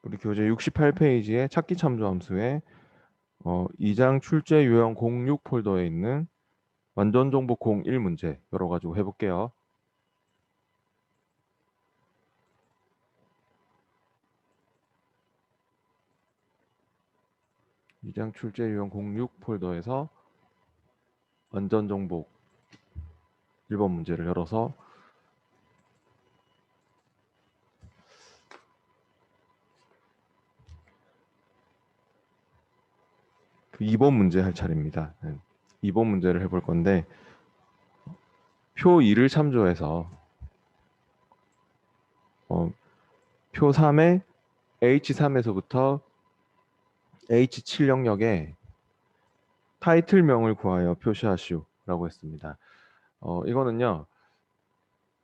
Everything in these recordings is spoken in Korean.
우리 교재 68페이지에 찾기 참조 함수에 2장 출제 유형 06 폴더에 있는 완전 정보 01 문제 열어가지고 해볼게요. 이 장 출제 유형 06 폴더에서 완전 정보 1번 문제를 열어서 그 2번 문제 할 차례입니다. 2번 문제를 해볼 건데 표 2를 참조해서 표 3의 H3에서부터 H7 영역에 타이틀명을 구하여 표시하시오라고 했습니다. 이거는요.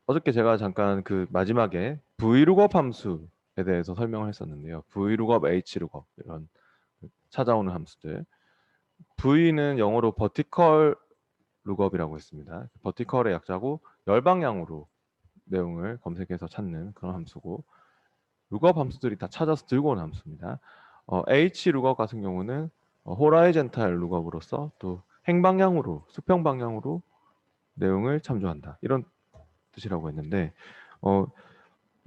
어저께 제가 잠깐 그 마지막에 Vlookup 함수에 대해서 설명을 했었는데요. Vlookup, Hlookup 이런 찾아오는 함수들. V는 영어로 vertical lookup이라고 했습니다. vertical의 약자고 열방향으로 내용을 검색해서 찾는 그런 함수고 lookup 함수들이 다 찾아서 들고 오는 함수입니다. Hlookup 같은 경우는 horizontal lookup으로서 또 행방향으로 수평 방향으로 내용을 참조한다. 이런 뜻이라고 했는데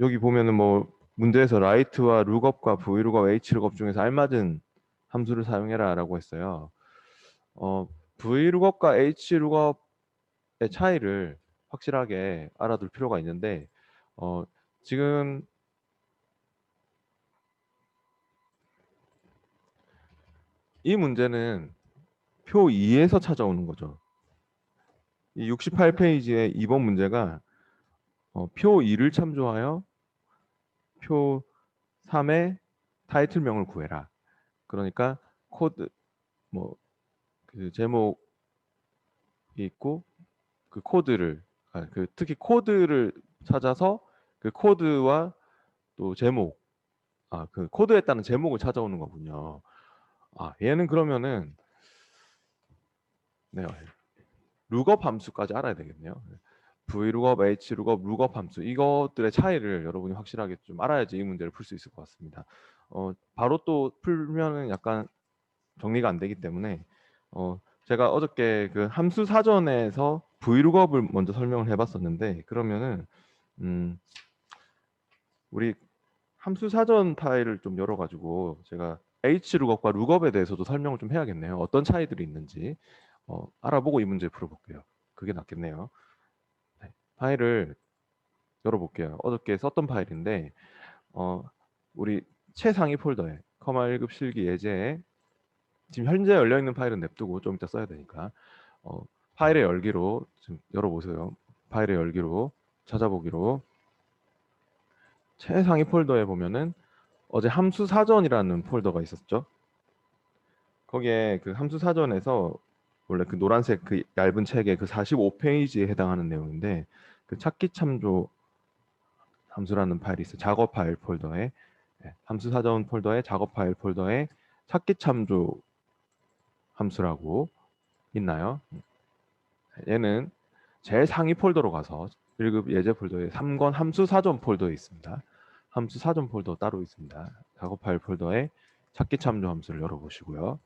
여기 보면은 뭐 문제에서 write와 lookup과 vlookup, hlookup 중에서 알맞은 함수를 사용해라라고 했어요. vlookup과 hlookup의 차이를 확실하게 알아둘 필요가 있는데 지금 이 문제는 표 2에서 찾아오는 거죠. 이 68페이지의 2번 문제가 표 2를 참조하여 표 3의 타이틀명을 구해라. 그러니까 코드 뭐 그 제목이 있고 그 코드를 특히 코드를 찾아서 그 코드와 또 제목 그 코드에 따른 제목을 찾아오는 거군요. 얘는 그러면은 네, 룩업 함수까지 알아야 되겠네요. Vlookup, Hlookup, lookup 함수 이것들의 차이를 여러분이 확실하게 좀 알아야지 이 문제를 풀 수 있을 것 같습니다. 바로 또 풀면은 약간 정리가 안 되기 때문에 제가 어저께 그 함수 사전에서 Vlookup을 먼저 설명을 해봤었는데 그러면은 우리 함수 사전 파일을 좀 열어가지고 제가 Hlookup과 lookup에 대해서도 설명을 좀 해야겠네요. 어떤 차이들이 있는지 알아보고 이 문제 풀어볼게요. 그게 낫겠네요. 네, 파일을 열어볼게요. 어저께 썼던 파일인데 우리 최상위 폴더에 커마 1급 실기 예제에 지금 현재 열려 있는 파일은 냅두고 좀 이따 써야 되니까 파일의 열기로 좀 열어보세요. 파일의 열기로 찾아보기로 최상위 폴더에 보면은 어제 함수 사전이라는 폴더가 있었죠. 거기에 그 함수 사전에서 원래 그 노란색 그 얇은 책의 그 45페이지에 해당하는 내용인데 그 찾기 참조 함수라는 파일이 있어요. 작업 파일 폴더에 함수 사전 폴더에 작업 파일 폴더에 찾기 참조 함수라고 있나요? 얘는 제일 상위 폴더로 가서 1급 예제 폴더에 3권 함수 사전 폴더에 있습니다. 함수 사전 폴더 따로 있습니다. 작업 파일 폴더에 찾기 참조 함수를 열어보시고요.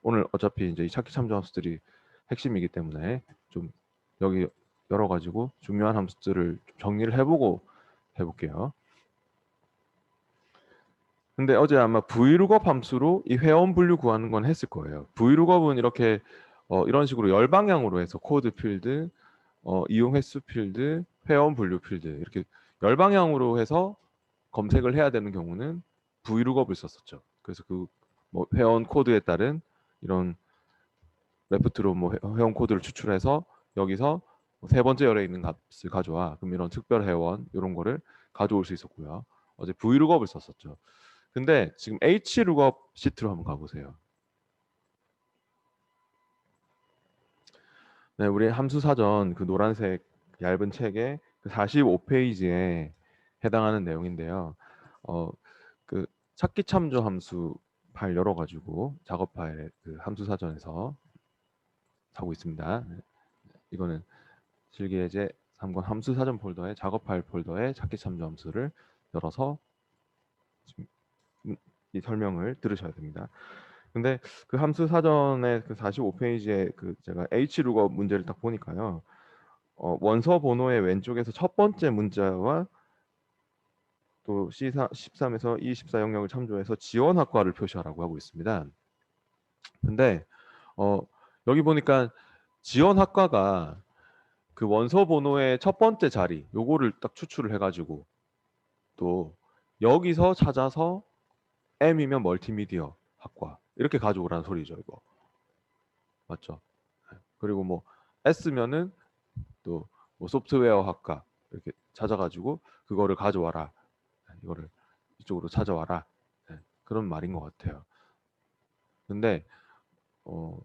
오늘 어차피 이제 이 찾기 참조 함수들이 핵심이기 때문에 좀 여기 열어가지고 중요한 함수들을 좀 정리를 해보고 해볼게요. 근데 어제 아마 Vlookup 함수로 이 회원 분류 구하는 건 했을 거예요. Vlookup은 이렇게 이런 식으로 열방향으로 해서 코드 필드, 이용 횟수 필드, 회원 분류 필드 이렇게 열방향으로 해서 검색을 해야 되는 경우는 Vlookup을 썼었죠. 그래서 그 뭐 회원 코드에 따른 이런 레프트로 뭐 회원 코드를 추출해서 여기서 세 번째 열에 있는 값을 가져와. 그럼 이런 특별 회원 이런 거를 가져올 수 있었고요. 어제 Vlookup을 썼었죠. 근데 지금 Hlookup 시트로 한번 가보세요. 네, 우리 함수 사전 그 노란색 얇은 책의 그 45페이지에 해당하는 내용인데요. 그 찾기 참조 함수 파일 열어가지고 작업 파일 그 함수 사전에서 하고 있습니다. 이거는 실기예제 3권 함수 사전 폴더에 작업 파일 폴더에 찾기 참조 함수를 열어서 지금 이 설명을 들으셔야 됩니다. 근데 그 함수 사전의 그 45페이지에 그 제가 hlookup 문제를 딱 보니까요. 원서 번호의 왼쪽에서 첫 번째 문자와 또 C13에서 E14 영역을 참조해서 지원 학과를 표시하라고 하고 있습니다. 근데 여기 보니까 지원 학과가 그 원서 번호의 첫 번째 자리 요거를 딱 추출을 해가지고 또 여기서 찾아서 M이면 멀티미디어 학과 이렇게 가져오라는 소리죠. 이거 맞죠? 그리고 뭐 S면은 또 뭐 소프트웨어 학과 이렇게 찾아가지고 그거를 가져와라. 이거를 이쪽으로 찾아와라. 네, 그런 말인 것 같아요. 근데 어,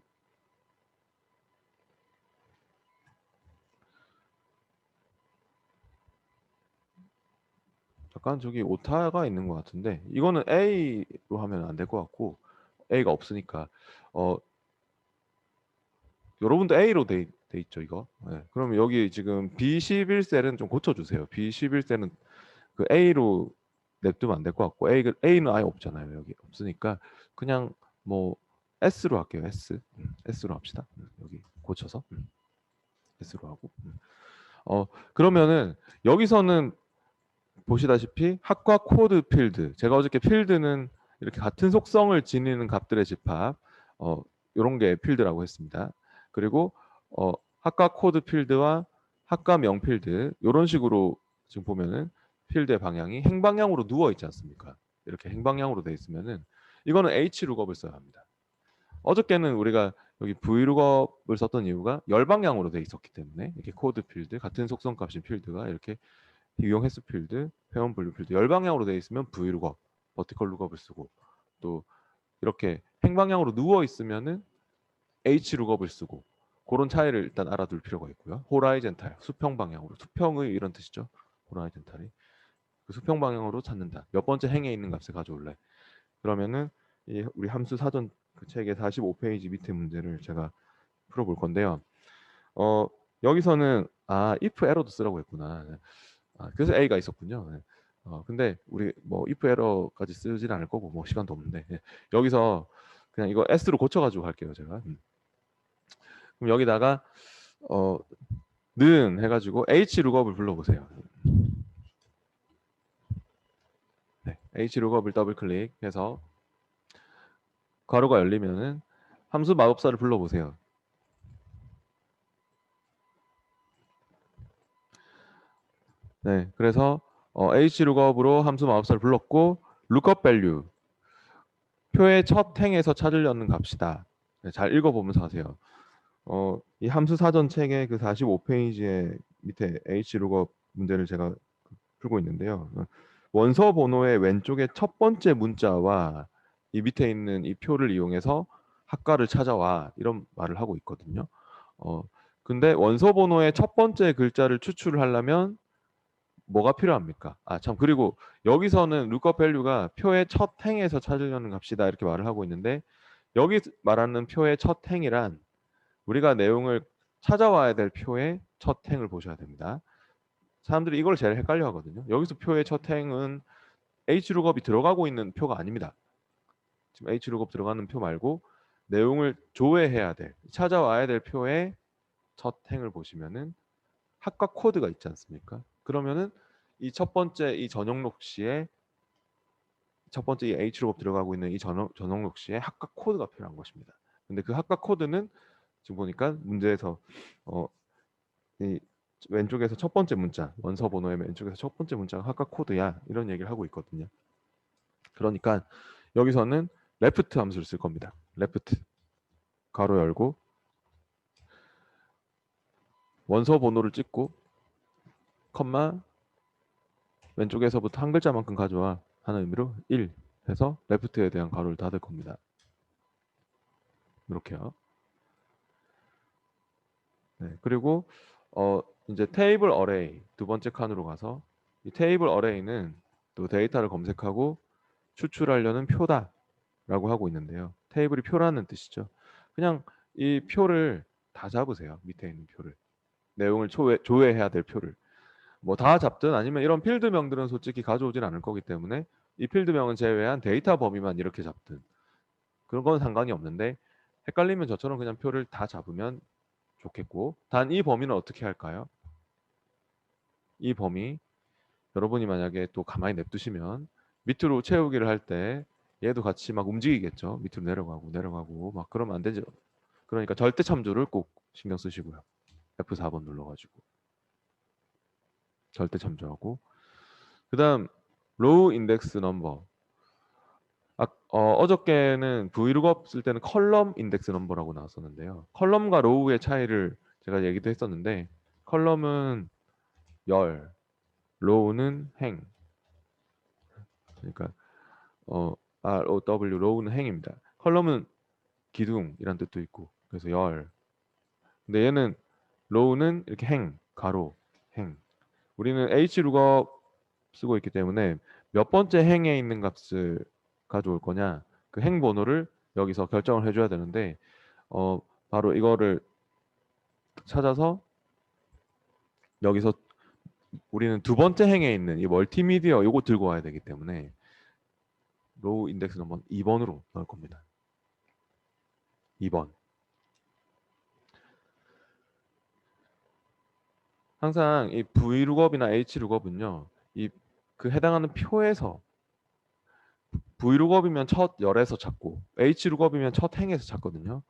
약간 저기 오타가 있는 것 같은데 이거는 A로 하면 안 될 것 같고 A가 없으니까 어, 여러분도 A로 돼 있죠 이거. 네, 그럼 여기 지금 B11셀은 좀 고쳐주세요. B11셀은 그 A로 냅두면 안 될 것 같고 A는 아예 없잖아요. 여기 없으니까 그냥 뭐 S로 할게요. S로 합시다. 여기 고쳐서 S로 하고. 그러면은 여기서는 보시다시피 학과 코드 필드. 제가 어저께 필드는 이렇게 같은 속성을 지니는 값들의 집합. 이런 게 필드라고 했습니다. 그리고 학과 코드 필드와 학과명 필드 이런 식으로 지금 보면은 필드의 방향이 행방향으로 누워 있지 않습니까? 이렇게 행방향으로 돼 있으면은 이거는 H룩업을 써야 합니다. 어저께는 우리가 여기 V룩업을 썼던 이유가 열방향으로 돼 있었기 때문에 이렇게 코드 필드 같은 속성 값인 필드가 이렇게 유형 횟수 필드, 회원 분류 필드 열방향으로 돼 있으면 V룩업, 버티컬 룩업을 쓰고 또 이렇게 행방향으로 누워 있으면은 H룩업을 쓰고 그런 차이를 일단 알아둘 필요가 있고요. 호라이젠탈, 수평 방향으로 수평의 이런 뜻이죠. 호라이젠탈이 그 수평 방향으로 찾는다. 몇 번째 행에 있는 값을 가져올래. 그러면은 이 우리 함수 사전 그 책의 45페이지 밑에 문제를 제가 풀어볼 건데요. 여기서는 if 에러도 쓰라고 했구나. 그래서 A가 있었군요. 네. 근데 우리 뭐 if 에러까지 쓰진 않을 거고 뭐 시간도 없는데 여기서 그냥 이거 S로 고쳐가지고 갈게요 제가. 그럼 여기다가 는 해가지고 H룩업을 불러보세요. 네, H룩업을 더블 클릭해서 괄호가 열리면은 함수 마법사를 불러보세요. 네, 그래서 H룩업으로 함수 마법사를 불렀고 lookup value 표의 첫 행에서 찾으려는 값이다. 네, 잘 읽어보면서 하세요. 이 함수 사전 책의 그 45페이지에 밑에 H룩업 문제를 제가 풀고 있는데요. 원서 번호의 왼쪽에 첫 번째 문자와 이 밑에 있는 이 표를 이용해서 학과를 찾아와 이런 말을 하고 있거든요. 근데 원서 번호의 첫 번째 글자를 추출을 하려면 뭐가 필요합니까? 참 그리고 여기서는 lookup value가 표의 첫 행에서 찾으려는 값이다 이렇게 말을 하고 있는데 여기 말하는 표의 첫 행이란 우리가 내용을 찾아와야 될 표의 첫 행을 보셔야 됩니다. 사람들이 이걸 제일 헷갈려 하거든요. 여기서 표의 첫 행은 H룩업이 들어가고 있는 표가 아닙니다. 지금 H룩업 들어가는 표 말고 내용을 조회해야 될, 찾아와야 될 표의 첫 행을 보시면은 학과 코드가 있지 않습니까? 그러면은 이 첫 번째 이 전용록 시에 첫 번째 이 H룩업 들어가고 있는 이 전용록 시에 학과 코드가 필요한 것입니다. 근데 그 학과 코드는 지금 보니까 문제에서 이 왼쪽에서 첫 번째 문자 원서 번호의 왼쪽에서 첫 번째 문자가 학과 코드야 이런 얘기를 하고 있거든요. 그러니까 여기서는 left 함수를 쓸 겁니다. left 가로 열고 원서 번호를 찍고 컴마 왼쪽에서부터 한 글자만큼 가져와 하는 의미로 1 해서 left에 대한 가로를 닫을 겁니다. 이렇게요. 네, 그리고 이제 테이블 어레이 두 번째 칸으로 가서 이 테이블 어레이는 또 데이터를 검색하고 추출하려는 표다라고 하고 있는데요. 테이블이 표라는 뜻이죠. 그냥 이 표를 다 잡으세요. 밑에 있는 표를. 내용을 조회해야 될 표를. 뭐 다 잡든 아니면 이런 필드명들은 솔직히 가져오진 않을 거기 때문에 이 필드명은 제외한 데이터 범위만 이렇게 잡든 그런 건 상관이 없는데 헷갈리면 저처럼 그냥 표를 다 잡으면 좋겠고, 단 이 범위는 어떻게 할까요? 이 범위 여러분이 만약에 또 가만히 냅두시면 밑으로 채우기를 할 때 얘도 같이 막 움직이겠죠. 밑으로 내려가고 내려가고 막 그러면 안 되죠. 그러니까 절대 참조를 꼭 신경 쓰시고요. F4번 눌러가지고 절대 참조하고, 그다음 로우 인덱스 넘버. 어저께는 브이룩업 쓸 때는 컬럼 인덱스 넘버라고 나왔었는데요. 컬럼과 로우의 차이를 제가 얘기도 했었는데, 컬럼은 열, 로우는 행. 그러니까 ROW 로우는 행입니다. 컬럼은 기둥이란 뜻도 있고 그래서 열. 근데 얘는 로우는 이렇게 행, 가로, 행. 우리는 hlookup 쓰고 있기 때문에 몇 번째 행에 있는 값을 가져올 거냐, 그 행 번호를 여기서 결정을 해줘야 되는데 바로 이거를 찾아서 여기서 우리는 두 번째 행에 있는 이 멀티미디어 요거 들고 와야 되기 때문에 로우 인덱스 넘버는 2번으로 넣을 겁니다. 2번. 항상 이 vlookup이나 hlookup은요, 이 그 해당하는 표에서 vlookup이면 첫 열에서 찾고 hlookup이면 첫 행에서 찾거든요.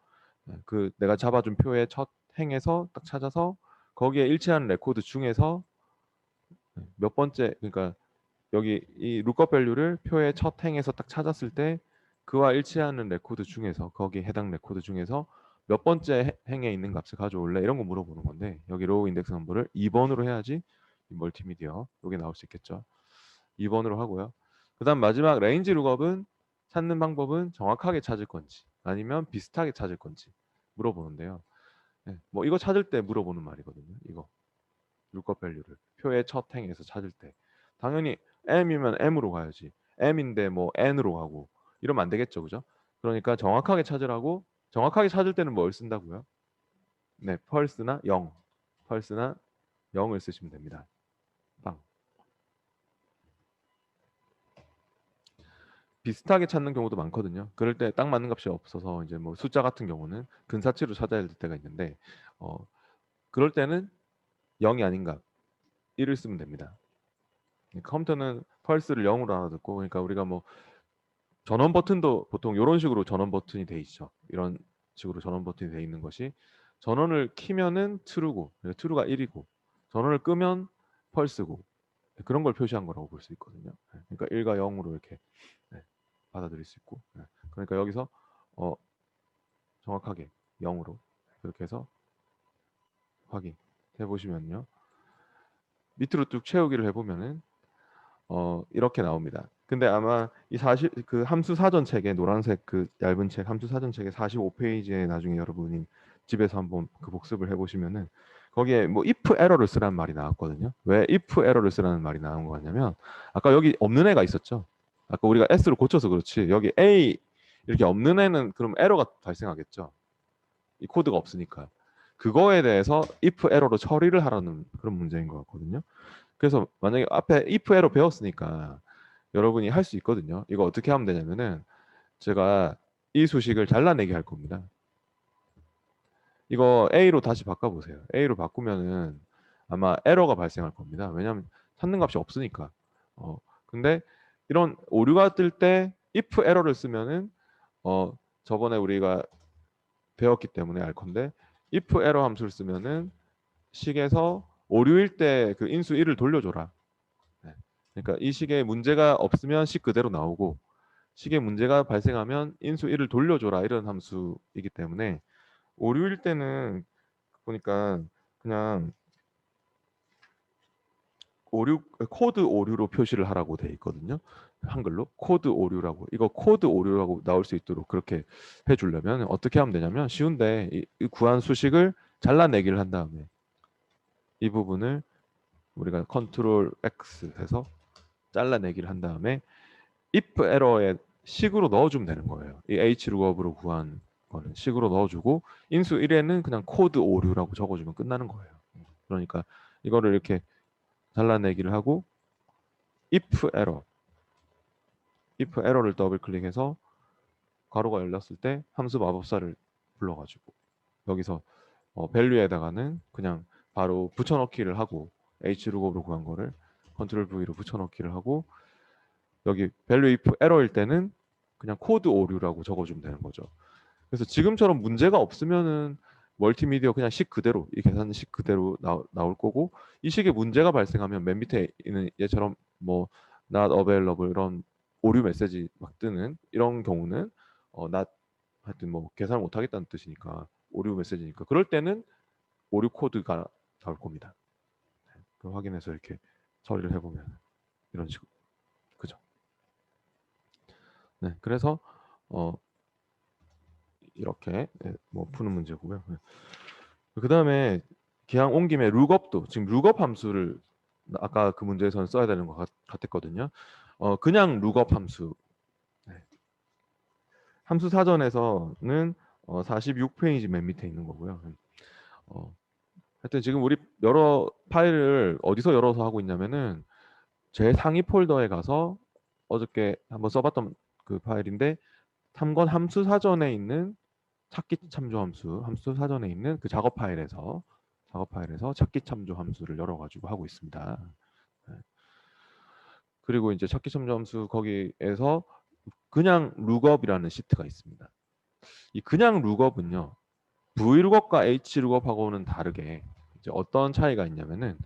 그 내가 잡아준 표의 첫 행에서 딱 찾아서 거기에 일치하는 레코드 중에서 몇 번째, 그러니까 여기 이 lookup 밸류를 표의 첫 행에서 딱 찾았을 때 그와 일치하는 레코드 중에서 거기에 해당 레코드 중에서 몇 번째 행에 있는 값을 가져올래, 이런 거 물어보는 건데, 여기 로우 인덱스 넘버를 2번으로 해야지 이 멀티미디어 여기 나올 수 있겠죠. 2번으로 하고요. 그다음 마지막 레인지 룩업은 찾는 방법은 정확하게 찾을 건지 아니면 비슷하게 찾을 건지 물어보는데요. 뭐 이거 찾을 때 물어보는 말이거든요. 이거 룩업 밸류를 표의 첫 행에서 찾을 때 당연히 m이면 m으로 가야지, m인데 뭐 n으로 가고 이러면 안 되겠죠, 그죠? 그러니까 정확하게 찾으라고, 정확하게 찾을 때는 뭘 쓴다고요? 네, 펄스나 0, 펄스나 0을 쓰시면 됩니다. 빵. 비슷하게 찾는 경우도 많거든요. 그럴 때 딱 맞는 값이 없어서 이제 뭐 숫자 같은 경우는 근사치로 찾아야 될 때가 있는데 어 그럴 때는 0이 아닌 값 1을 쓰면 됩니다. 컴퓨터는 펄스를 0으로 알아듣고, 그러니까 우리가 뭐 전원 버튼도 보통 이런 식으로 전원 버튼이 돼 있죠. 이런 식으로 전원 버튼이 돼 있는 것이, 전원을 키면은 true고 true가 1이고 전원을 끄면 펄스고, 그런 걸 표시한 거라고 볼 수 있거든요. 그러니까 1과 0으로 이렇게 받아들일 수 있고, 그러니까 여기서 어, 정확하게 0으로 그렇게 해서 확인해 보시면요. 밑으로 쭉 채우기를 해보면은 이렇게 나옵니다. 근데 아마 이 40, 그 함수 사전 책에 노란색 그 얇은 책 함수 사전 책의 45페이지에 나중에 여러분이 집에서 한번 그 복습을 해보시면은 거기에 뭐 if 에러를 쓰라는 말이 나왔거든요. 왜 if 에러를 쓰라는 말이 나온 거 같냐면, 아까 여기 없는 애가 있었죠. 아까 우리가 s로 고쳐서 그렇지 여기 a 이렇게 없는 애는 그럼 에러가 발생하겠죠. 이 코드가 없으니까. 그거에 대해서 if 에러로 처리를 하라는 그런 문제인 것 같거든요. 그래서 만약에 앞에 if 에러 배웠으니까 여러분이 할 수 있거든요. 이거 어떻게 하면 되냐면은 제가 이 수식을 잘라내기 할 겁니다. 이거 A로 다시 바꿔보세요. A로 바꾸면은 아마 에러가 발생할 겁니다. 왜냐하면 찾는 값이 없으니까. 근데 이런 오류가 뜰 때 if 에러를 쓰면은 저번에 우리가 배웠기 때문에 알 건데, if 에러 함수를 쓰면은 식에서 오류일 때 그 인수 1을 돌려줘라. 네. 그러니까 이 식에 문제가 없으면 식 그대로 나오고 식에 문제가 발생하면 인수 1을 돌려줘라, 이런 함수이기 때문에 오류일 때는 보니까 그냥 오류 코드 오류로 표시를 하라고 돼 있거든요. 한글로 코드 오류라고, 이거 코드 오류라고 나올 수 있도록 그렇게 해주려면 어떻게 하면 되냐면 쉬운데, 이 구한 수식을 잘라내기를 한 다음에 이 부분을 우리가 컨트롤 X 해서 잘라내기를 한 다음에 if 에러에 식으로 넣어주면 되는 거예요. 이 hlookup으로 구한 거는 식으로 넣어주고 인수 1에는 그냥 코드 오류라고 적어주면 끝나는 거예요. 그러니까 이거를 이렇게 잘라내기를 하고 if 에러 if 에러를 더블 클릭해서 괄호가 열렸을 때 함수 마법사를 불러가지고 여기서 밸류에다가는 그냥 바로 붙여넣기를 하고 hlookup으로 구한 거를 컨트롤 V로 붙여넣기를 하고 여기 value if error일 때는 그냥 코드 오류라고 적어주면 되는 거죠. 그래서 지금처럼 문제가 없으면은 멀티미디어 그냥 식 그대로 이 계산 식 그대로 나올 거고 이 식에 문제가 발생하면 맨 밑에 있는 얘처럼 뭐 not available 이런 오류 메시지 막 뜨는 이런 경우는 not 하여튼 뭐 계산을 못 하겠다는 뜻이니까 오류 메시지니까 그럴 때는 오류 코드가 나올 겁니다. 그 확인해서 이렇게 처리를 해보면 이런 식으로 그죠? 네, 그래서 이렇게 뭐 푸는 문제고요. 그 다음에 기왕 온 김에 룩업도 지금 룩업 함수를 아까 그 문제에서는 써야 되는 것 같았거든요. 그냥 룩업 함수 함수 사전에서는 46페이지 맨 밑에 있는 거고요. 하여튼 지금 우리 여러 파일을 어디서 열어서 하고 있냐면은 제 상위 폴더에 가서 어저께 한번 써봤던 그 파일인데 탐관 함수 사전에 있는 찾기 참조 함수 사전에 있는 그 작업 파일에서 찾기 참조 함수를 열어가지고 하고 있습니다. 그리고 이제 찾기 참조 함수 거기에서 그냥 룩업이라는 시트가 있습니다. 이 그냥 룩업은요 vlookup과 hlookup하고는 다르게 이제 어떤 차이가 있냐면은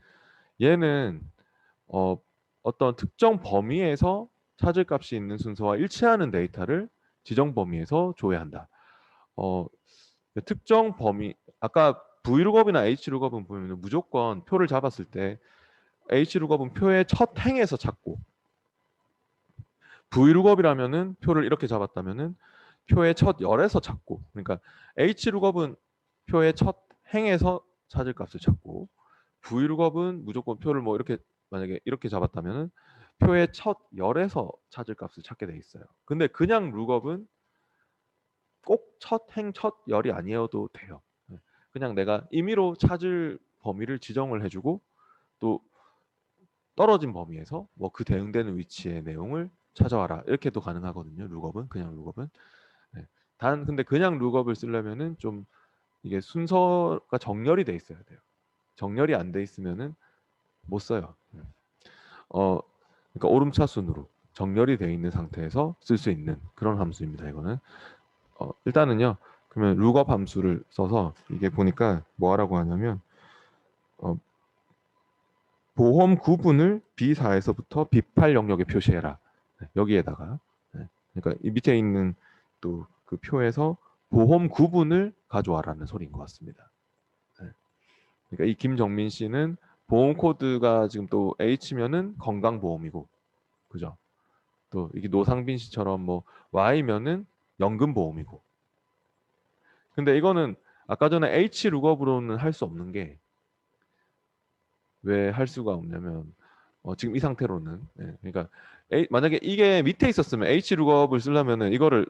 얘는 어떤 특정 범위에서 찾을 값이 있는 순서와 일치하는 데이터를 지정 범위에서 조회한다. 특정 범위 아까 vlookup이나 hlookup은 보면 무조건 표를 잡았을 때 hlookup은 표의 첫 행에서 찾고 vlookup이라면은 표를 이렇게 잡았다면은 표의 첫 열에서 찾고 그러니까 hlookup은 표의 첫 행에서 찾을 값을 찾고 vlookup은 무조건 표를 뭐 이렇게 만약에 이렇게 잡았다면은 표의 첫 열에서 찾을 값을 찾게 돼 있어요. 근데 그냥 룩업은 꼭 첫 행, 첫 열이 아니어도 돼요. 그냥 내가 임의로 찾을 범위를 지정을 해주고 또 떨어진 범위에서 뭐 그 대응되는 위치의 내용을 찾아와라 이렇게도 가능하거든요. 룩업은 그냥 룩업은 단 근데 그냥 룩업을 쓰려면은 좀 이게 순서가 정렬이 돼 있어야 돼요. 정렬이 안 돼 있으면은 못 써요. 그러니까 오름차순으로 정렬이 되어 있는 상태에서 쓸 수 있는 그런 함수입니다. 이거는 일단은요. 그러면 룩업 함수를 써서 이게 보니까 뭐 하라고 하냐면 보험 구분을 B4에서부터 B8 영역에 표시해라. 여기에다가 그러니까 이 밑에 있는 또 그 표에서 보험 구분을 가져와라는 소리인 것 같습니다. 그러니까 이 김정민 씨는 보험 코드가 지금 또 H면은 건강보험이고, 그죠? 또 이게 노상빈 씨처럼 뭐 Y면은 연금보험이고. 근데 이거는 아까 전에 H 룩업으로는 할 수 없는 게 왜 할 수가 없냐면 지금 이 상태로는 그러니까 만약에 이게 밑에 있었으면 H 룩업을 쓰려면은 이거를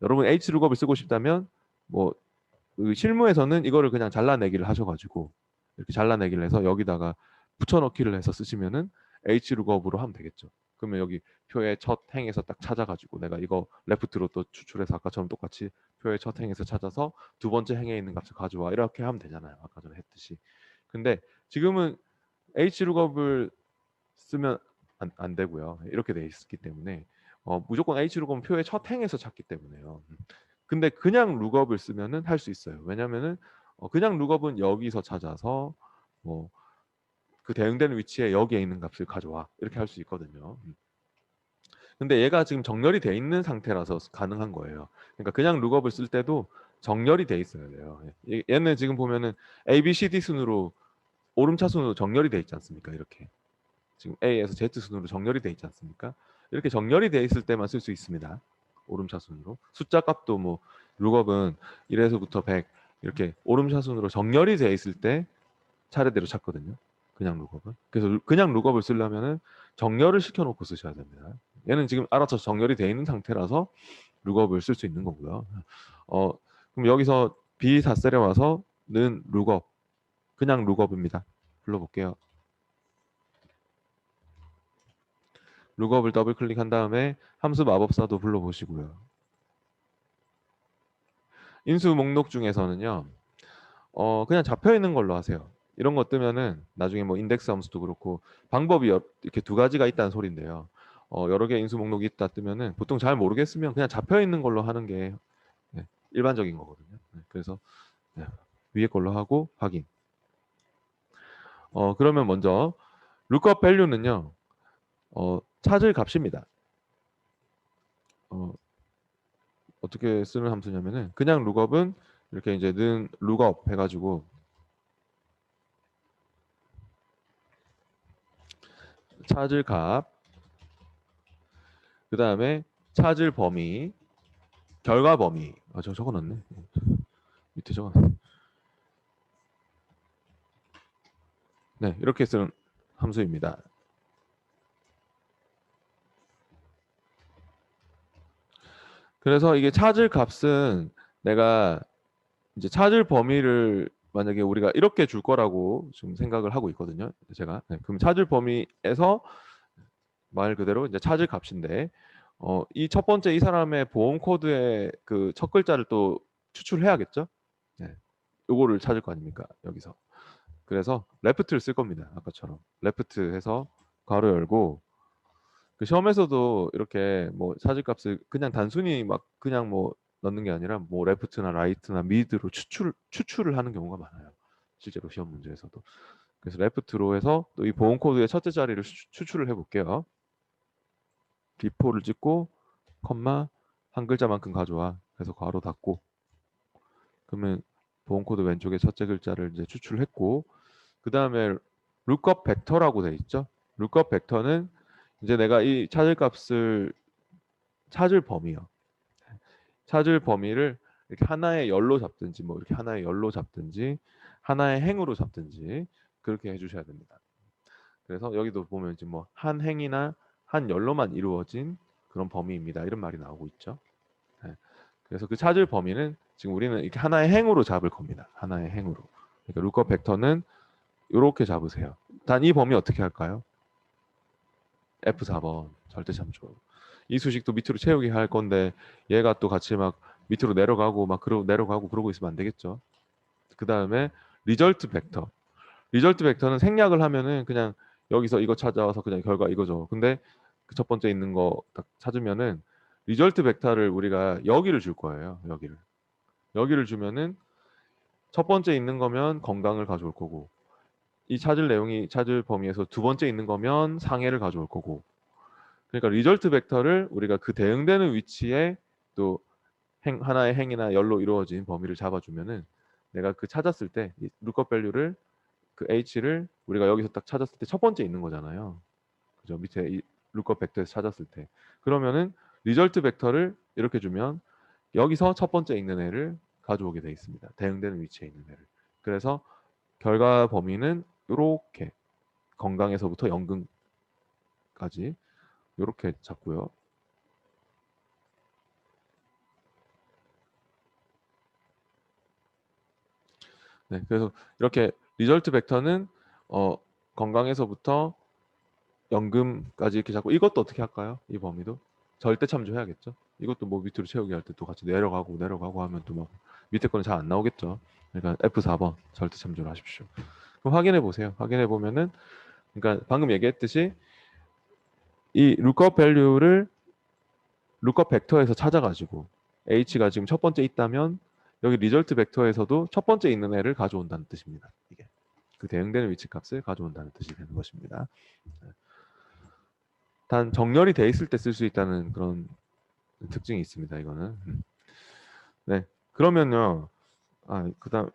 여러분 H 룩업을 쓰고 싶다면 뭐 그 실무에서는 이거를 그냥 잘라내기를 하셔가지고 이렇게 잘라내기를 해서 여기다가 붙여넣기를 해서 쓰시면은 H 룩업으로 하면 되겠죠. 그러면 여기 표의 첫 행에서 딱 찾아가지고 내가 이거 레프트로 또 추출해서 아까처럼 똑같이 표의 첫 행에서 찾아서 두 번째 행에 있는 값을 가져와 이렇게 하면 되잖아요. 아까 전에 했듯이. 근데 지금은 H 룩업을 쓰면 안 되고요. 이렇게 돼 있기 때문에 무조건 H 룩업은 표의 첫 행에서 찾기 때문에요. 근데 그냥 룩업을 쓰면은 할 수 있어요. 왜냐면은 그냥 룩업은 여기서 찾아서 뭐 그 대응되는 위치에 여기에 있는 값을 가져와 이렇게 할 수 있거든요. 근데 얘가 지금 정렬이 돼 있는 상태라서 가능한 거예요. 그러니까 그냥 룩업을 쓸 때도 정렬이 돼 있어야 돼요. 얘는 지금 보면은 A, B, C, D 순으로 오름차순으로 정렬이 돼 있지 않습니까? 이렇게 지금 A에서 Z 순으로 정렬이 돼 있지 않습니까? 이렇게 정렬이 돼 있을 때만 쓸 수 있습니다. 오름차순으로 숫자 값도 뭐 룩업은 1에서부터 100 이렇게 오름차순으로 정렬이 돼 있을 때 차례대로 찾거든요. 그냥 룩업은. 그래서 그냥 룩업을 쓰려면은 정렬을 시켜놓고 쓰셔야 됩니다. 얘는 지금 알아서 정렬이 돼 있는 상태라서 룩업을 쓸 수 있는 거고요. 그럼 여기서 B4셀에 와서는 룩업 그냥 룩업입니다. 불러볼게요. 룩업을 더블 클릭한 다음에 함수 마법사도 불러보시고요. 인수 목록 중에서는요. 그냥 잡혀 있는 걸로 하세요. 이런 거 뜨면은 나중에 뭐 인덱스 함수도 그렇고 방법이 이렇게 두 가지가 있다는 소리인데요. 여러 개 인수 목록이 있다 뜨면은 보통 잘 모르겠으면 그냥 잡혀 있는 걸로 하는 게 네, 일반적인 거거든요. 네, 그래서 네, 위에 걸로 하고 확인. 그러면 먼저 lookup value는요. 찾을 값입니다. 어떻게 쓰는 함수냐면은 그냥 lookup은 이렇게 이제 는 lookup 해가지고 찾을 값, 그 다음에 찾을 범위, 결과 범위. 저 적어놨네. 밑에 적어놨네. 네, 이렇게 쓰는 함수입니다. 그래서 이게 찾을 값은 내가 이제 찾을 범위를 만약에 우리가 이렇게 줄 거라고 지금 생각을 하고 있거든요. 제가. 네, 그럼 찾을 범위에서 말 그대로 이제 찾을 값인데 이 첫 번째 이 사람의 보험 코드의 그 첫 글자를 또 추출해야겠죠? 네. 요거를 찾을 거 아닙니까? 여기서. 그래서 레프트를 쓸 겁니다. 아까처럼. 레프트 해서 괄호 열고 그 시험에서도 이렇게 뭐 찾을 값을 그냥 단순히 막 그냥 뭐 넣는 게 아니라 뭐 레프트나 라이트나 미드로 추출을 하는 경우가 많아요. 실제로 시험 문제에서도. 그래서 레프트로 해서 또 이 보험 코드의 첫째 자리를 추출을 해 볼게요. 비포를 찍고 컴마 한 글자만큼 가져와. 그래서 괄호 닫고 그러면 보험 코드 왼쪽에 첫째 글자를 이제 추출했고 그 다음에 lookup 벡터라고 돼 있죠. lookup 벡터는 이제 내가 이 찾을 값을 찾을 범위요. 찾을 범위를 이렇게 하나의 열로 잡든지 뭐 이렇게 하나의 열로 잡든지 하나의 행으로 잡든지 그렇게 해주셔야 됩니다. 그래서 여기도 보면 지금 뭐 한 행이나 한 열로만 이루어진 그런 범위입니다. 이런 말이 나오고 있죠. 네. 그래서 그 찾을 범위는 지금 우리는 이렇게 하나의 행으로 잡을 겁니다. 하나의 행으로. 그러니까 lookup 벡터는 이렇게 잡으세요. 단 이 범위 어떻게 할까요? F4번 절대참조. 이 수식도 밑으로 채우기 할 건데 얘가 또 같이 막 밑으로 내려가고 막 내려가고 그러고 있으면 안 되겠죠. 그 다음에 리절트 벡터. 리절트 벡터는 생략을 하면은 그냥 여기서 이거 찾아와서 그냥 결과 이거죠. 근데 그 첫 번째 있는 거 딱 찾으면은 리절트 벡터를 우리가 여기를 줄 거예요. 여기를 주면은 첫 번째 있는 거면 건강을 가져올 거고 이 찾을 내용이 찾을 범위에서 두 번째 있는 거면 상해를 가져올 거고 그러니까 리절트 벡터를 우리가 그 대응되는 위치에 또 하나의 행이나 열로 이루어진 범위를 잡아주면은 내가 그 찾았을 때 이 lookup value를 그 h를 우리가 여기서 딱 찾았을 때 첫 번째 있는 거잖아요. 그죠? 밑에 이 lookup 벡터에서 찾았을 때 그러면은 리절트 벡터를 이렇게 주면 여기서 첫 번째 있는 애를 가져오게 돼 있습니다. 대응되는 위치에 있는 애를. 그래서 결과 범위는 이렇게 건강에서부터 연금까지 이렇게 잡고요. 네, 그래서 이렇게 리절트 벡터는 어, 건강에서부터 연금까지 이렇게 잡고 이것도 어떻게 할까요? 이 범위도 절대 참조해야겠죠. 이것도 뭐 밑으로 채우기 할 때 또 같이 내려가고 하면 또 막 밑에 거는 잘 안 나오겠죠. 그러니까 F4번 절대 참조를 하십시오. 그럼 확인해 보세요. 확인해 보면은 그러니까 방금 얘기했듯이 이 lookup value를 lookup 벡터에서 찾아가지고 h가 지금 첫 번째 있다면 여기 리절트 벡터에서도 첫 번째 있는 애를 가져온다는 뜻입니다. 이게 그 대응되는 위치 값을 가져온다는 뜻이 되는 것입니다. 단 정렬이 돼 있을 때 쓸 수 있다는 그런 특징이 있습니다. 이거는 네 그러면요 그다음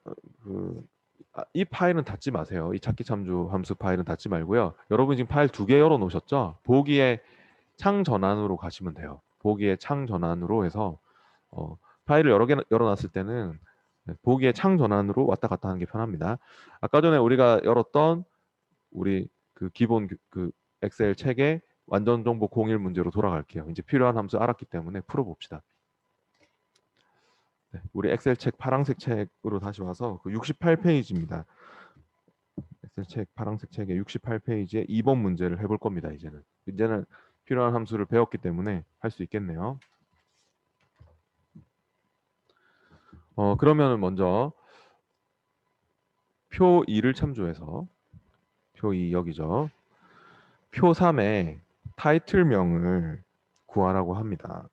이 파일은 닫지 마세요. 이 찾기 참조 함수 파일은 닫지 말고요. 여러분 지금 파일 두 개 열어 놓으셨죠? 보기에 창 전환으로 가시면 돼요. 보기에 창 전환으로 해서 파일을 여러 개 열어놨을 때는 보기에 창 전환으로 왔다 갔다 하는 게 편합니다. 아까 전에 우리가 열었던 우리 그 기본 그 엑셀 책의 완전 정보 공일 문제로 돌아갈게요. 이제 필요한 함수 알았기 때문에 풀어봅시다. 네, 우리 엑셀 책 파란색 책으로 다시 와서 그 68페이지입니다. 엑셀 책 파란색 책의 68페이지에 2번 문제를 해볼 겁니다. 이제는 필요한 함수를 배웠기 때문에 할 수 있겠네요. 그러면 먼저 표 2를 참조해서 표 2 여기죠. 표 3의 타이틀명을 구하라고 합니다.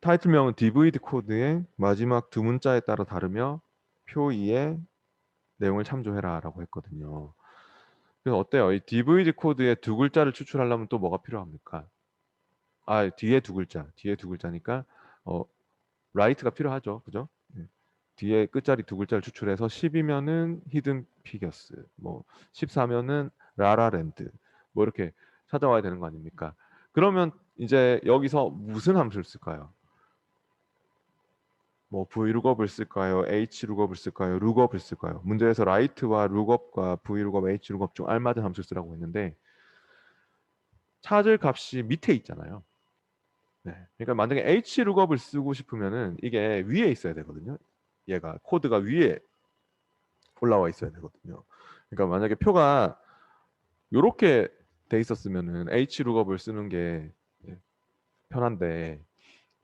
타이틀명은 DVD 코드의 마지막 두 문자에 따라 다르며 표 2의 내용을 참조해라 라고 했거든요. 그래서 어때요? 이 DVD 코드의 두 글자를 추출하려면 또 뭐가 필요합니까? 뒤에 두 글자, 뒤에 두 글자니까 라이트가 필요하죠. 그죠? 네. 뒤에 끝자리 두 글자를 추출해서 10이면은 히든 피겨스, 뭐 14면은 라라랜드, 뭐 이렇게 찾아와야 되는 거 아닙니까? 그러면 이제 여기서 무슨 함수를 쓸까요? 뭐 vlookup을 쓸까요? hlookup을 쓸까요? lookup을 쓸까요? 문제에서 write와 lookup과 vlookup, hlookup 중 알맞은 함수를 쓰라고 했는데 찾을 값이 밑에 있잖아요. 네. 그러니까 만약에 hlookup을 쓰고 싶으면은 이게 위에 있어야 되거든요. 얘가 코드가 위에 올라와 있어야 되거든요. 그러니까 만약에 표가 이렇게 돼 있었으면은 hlookup을 쓰는 게 편한데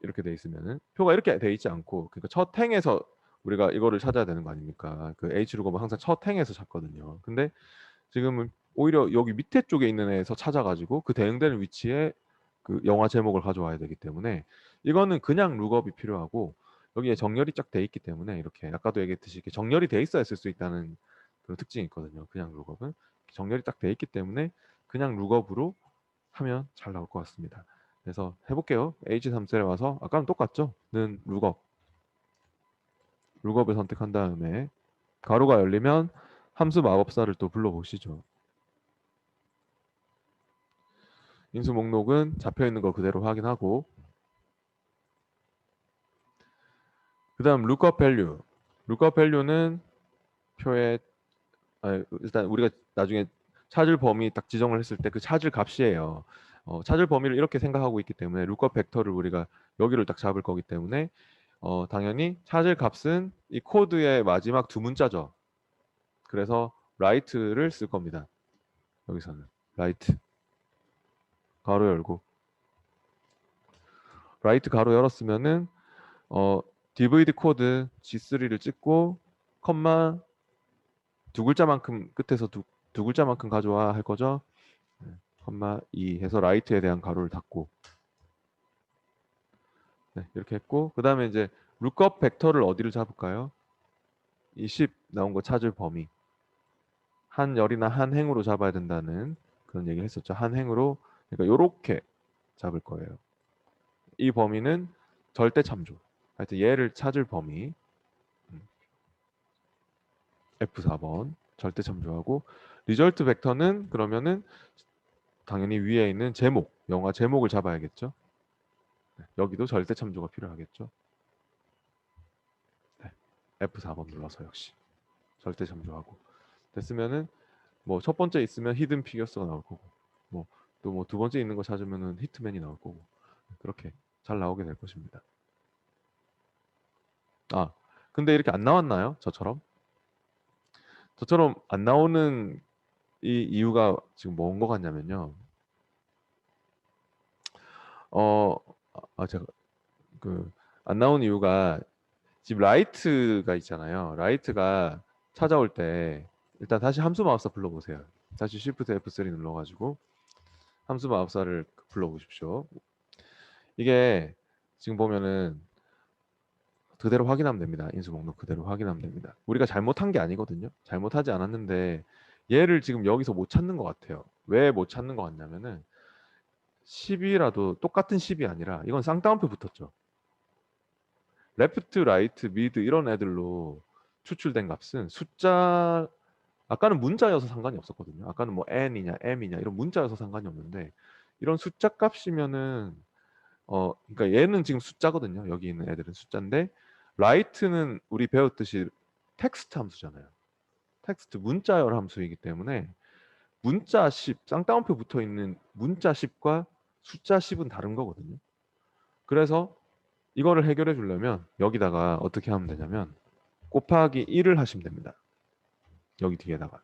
이렇게 돼 있으면은 표가 이렇게 돼 있지 않고 그러니까 첫 행에서 우리가 이거를 찾아야 되는 거 아닙니까? 그 hlookup은 항상 첫 행에서 찾거든요. 근데 지금은 오히려 여기 밑에 쪽에 있는 애에서 찾아가지고 그 대응되는 위치에 그 영화 제목을 가져와야 되기 때문에 이거는 그냥 룩업이 필요하고 여기에 정렬이 쫙 돼 있기 때문에 이렇게 아까도 얘기했듯이 이렇게 정렬이 돼 있어야 쓸 수 있다는 그런 특징이 있거든요. 그냥 룩업은 정렬이 딱 돼 있기 때문에 그냥 룩업으로 하면 잘 나올 것 같습니다. 그래서 해볼게요. H3셀에 와서 아까랑 똑같죠? 는 룩업을 선택한 다음에 가로가 열리면 함수 마법사를 또 불러보시죠. 인수 목록은 잡혀 있는 거 그대로 확인하고 그 다음 lookup value. lookup value는 표에 일단 우리가 나중에 찾을 범위 딱 지정을 했을 때 그 찾을 값이에요. 찾을 범위를 이렇게 생각하고 있기 때문에 lookup 벡터를 우리가 여기를 딱 잡을 거기 때문에 당연히 찾을 값은 이 코드의 마지막 두 문자죠. 그래서 write를 쓸 겁니다. 여기서는 write 가로 열고 write 가로 열었으면은 DVD 코드 G3를 찍고 컴마 두 글자만큼 끝에서 두 글자만큼 가져와 할 거죠. 네, 컴마 2 해서 라이트에 대한 가로를 닫고 네, 이렇게 했고 그 다음에 이제 lookup 벡터를 어디를 잡을까요? 이 10 나온 거 찾을 범위 한 열이나 한 행으로 잡아야 된다는 그런 얘기를 했었죠. 한 행으로 그러니까 요렇게 잡을 거예요. 이 범위는 절대 참조. 하여튼 얘를 찾을 범위 F4번 절대 참조하고 리절트 벡터는 그러면은 당연히 위에 있는 제목, 영화 제목을 잡아야겠죠. 네, 여기도 절대 참조가 필요하겠죠. 네, F4번 눌러서 역시 절대 참조하고 됐으면은 뭐 첫 번째 있으면 히든 피겨스가 나올 거고 뭐 또 뭐 두 번째 있는 거 찾으면은 히트맨이 나올 거고 그렇게 잘 나오게 될 것입니다. 근데 이렇게 안 나왔나요? 저처럼 안 나오는 이 이유가 지금 뭔 것 같냐면요. 어, 제가 그 안 나온 이유가 지금 라이트가 있잖아요. 라이트가 찾아올 때 일단 다시 함수 마법사 불러보세요. 다시 Shift F3 눌러가지고 함수 마법사를 불러보십시오. 이게 지금 보면은 그대로 확인하면 됩니다. 인수 목록 그대로 확인하면 됩니다. 우리가 잘못한 게 아니거든요. 잘못하지 않았는데 얘를 지금 여기서 못 찾는 것 같아요. 왜 못 찾는 것 같냐면은 10이라도 똑같은 10이 아니라 이건 쌍따옴표 붙었죠. 레프트, 라이트, 미드 이런 애들로 추출된 값은 숫자 아까는 문자여서 상관이 없었거든요. 아까는 뭐 n이냐 m이냐 이런 문자여서 상관이 없는데 이런 숫자 값이면은 그러니까 얘는 지금 숫자거든요. 여기 있는 애들은 숫자인데 라이트는 우리 배웠듯이 텍스트 함수잖아요. 텍스트 문자열 함수이기 때문에 문자 10 쌍따옴표 붙어 있는 문자 10과 숫자 10은 다른 거거든요. 그래서 이거를 해결해 주려면 여기다가 어떻게 하면 되냐면 곱하기 1을 하시면 됩니다. 여기 뒤에다가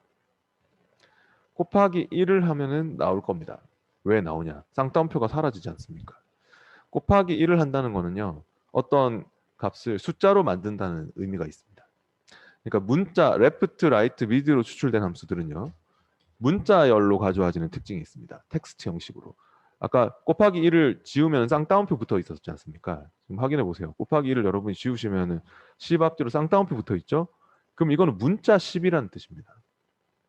곱하기 1을 하면은 나올 겁니다. 왜 나오냐? 쌍따옴표가 사라지지 않습니까? 곱하기 1을 한다는 거는요. 어떤 값을 숫자로 만든다는 의미가 있습니다. 그러니까 문자, 레프트, 라이트, 미드로 추출된 함수들은요. 문자열로 가져와지는 특징이 있습니다. 텍스트 형식으로. 아까 곱하기 1을 지우면 쌍따옴표 붙어 있었지 않습니까? 지금 확인해 보세요. 곱하기 1을 여러분이 지우시면은 10 앞뒤로 쌍따옴표 붙어 있죠? 그럼 이거는 문자 10이라는 뜻입니다.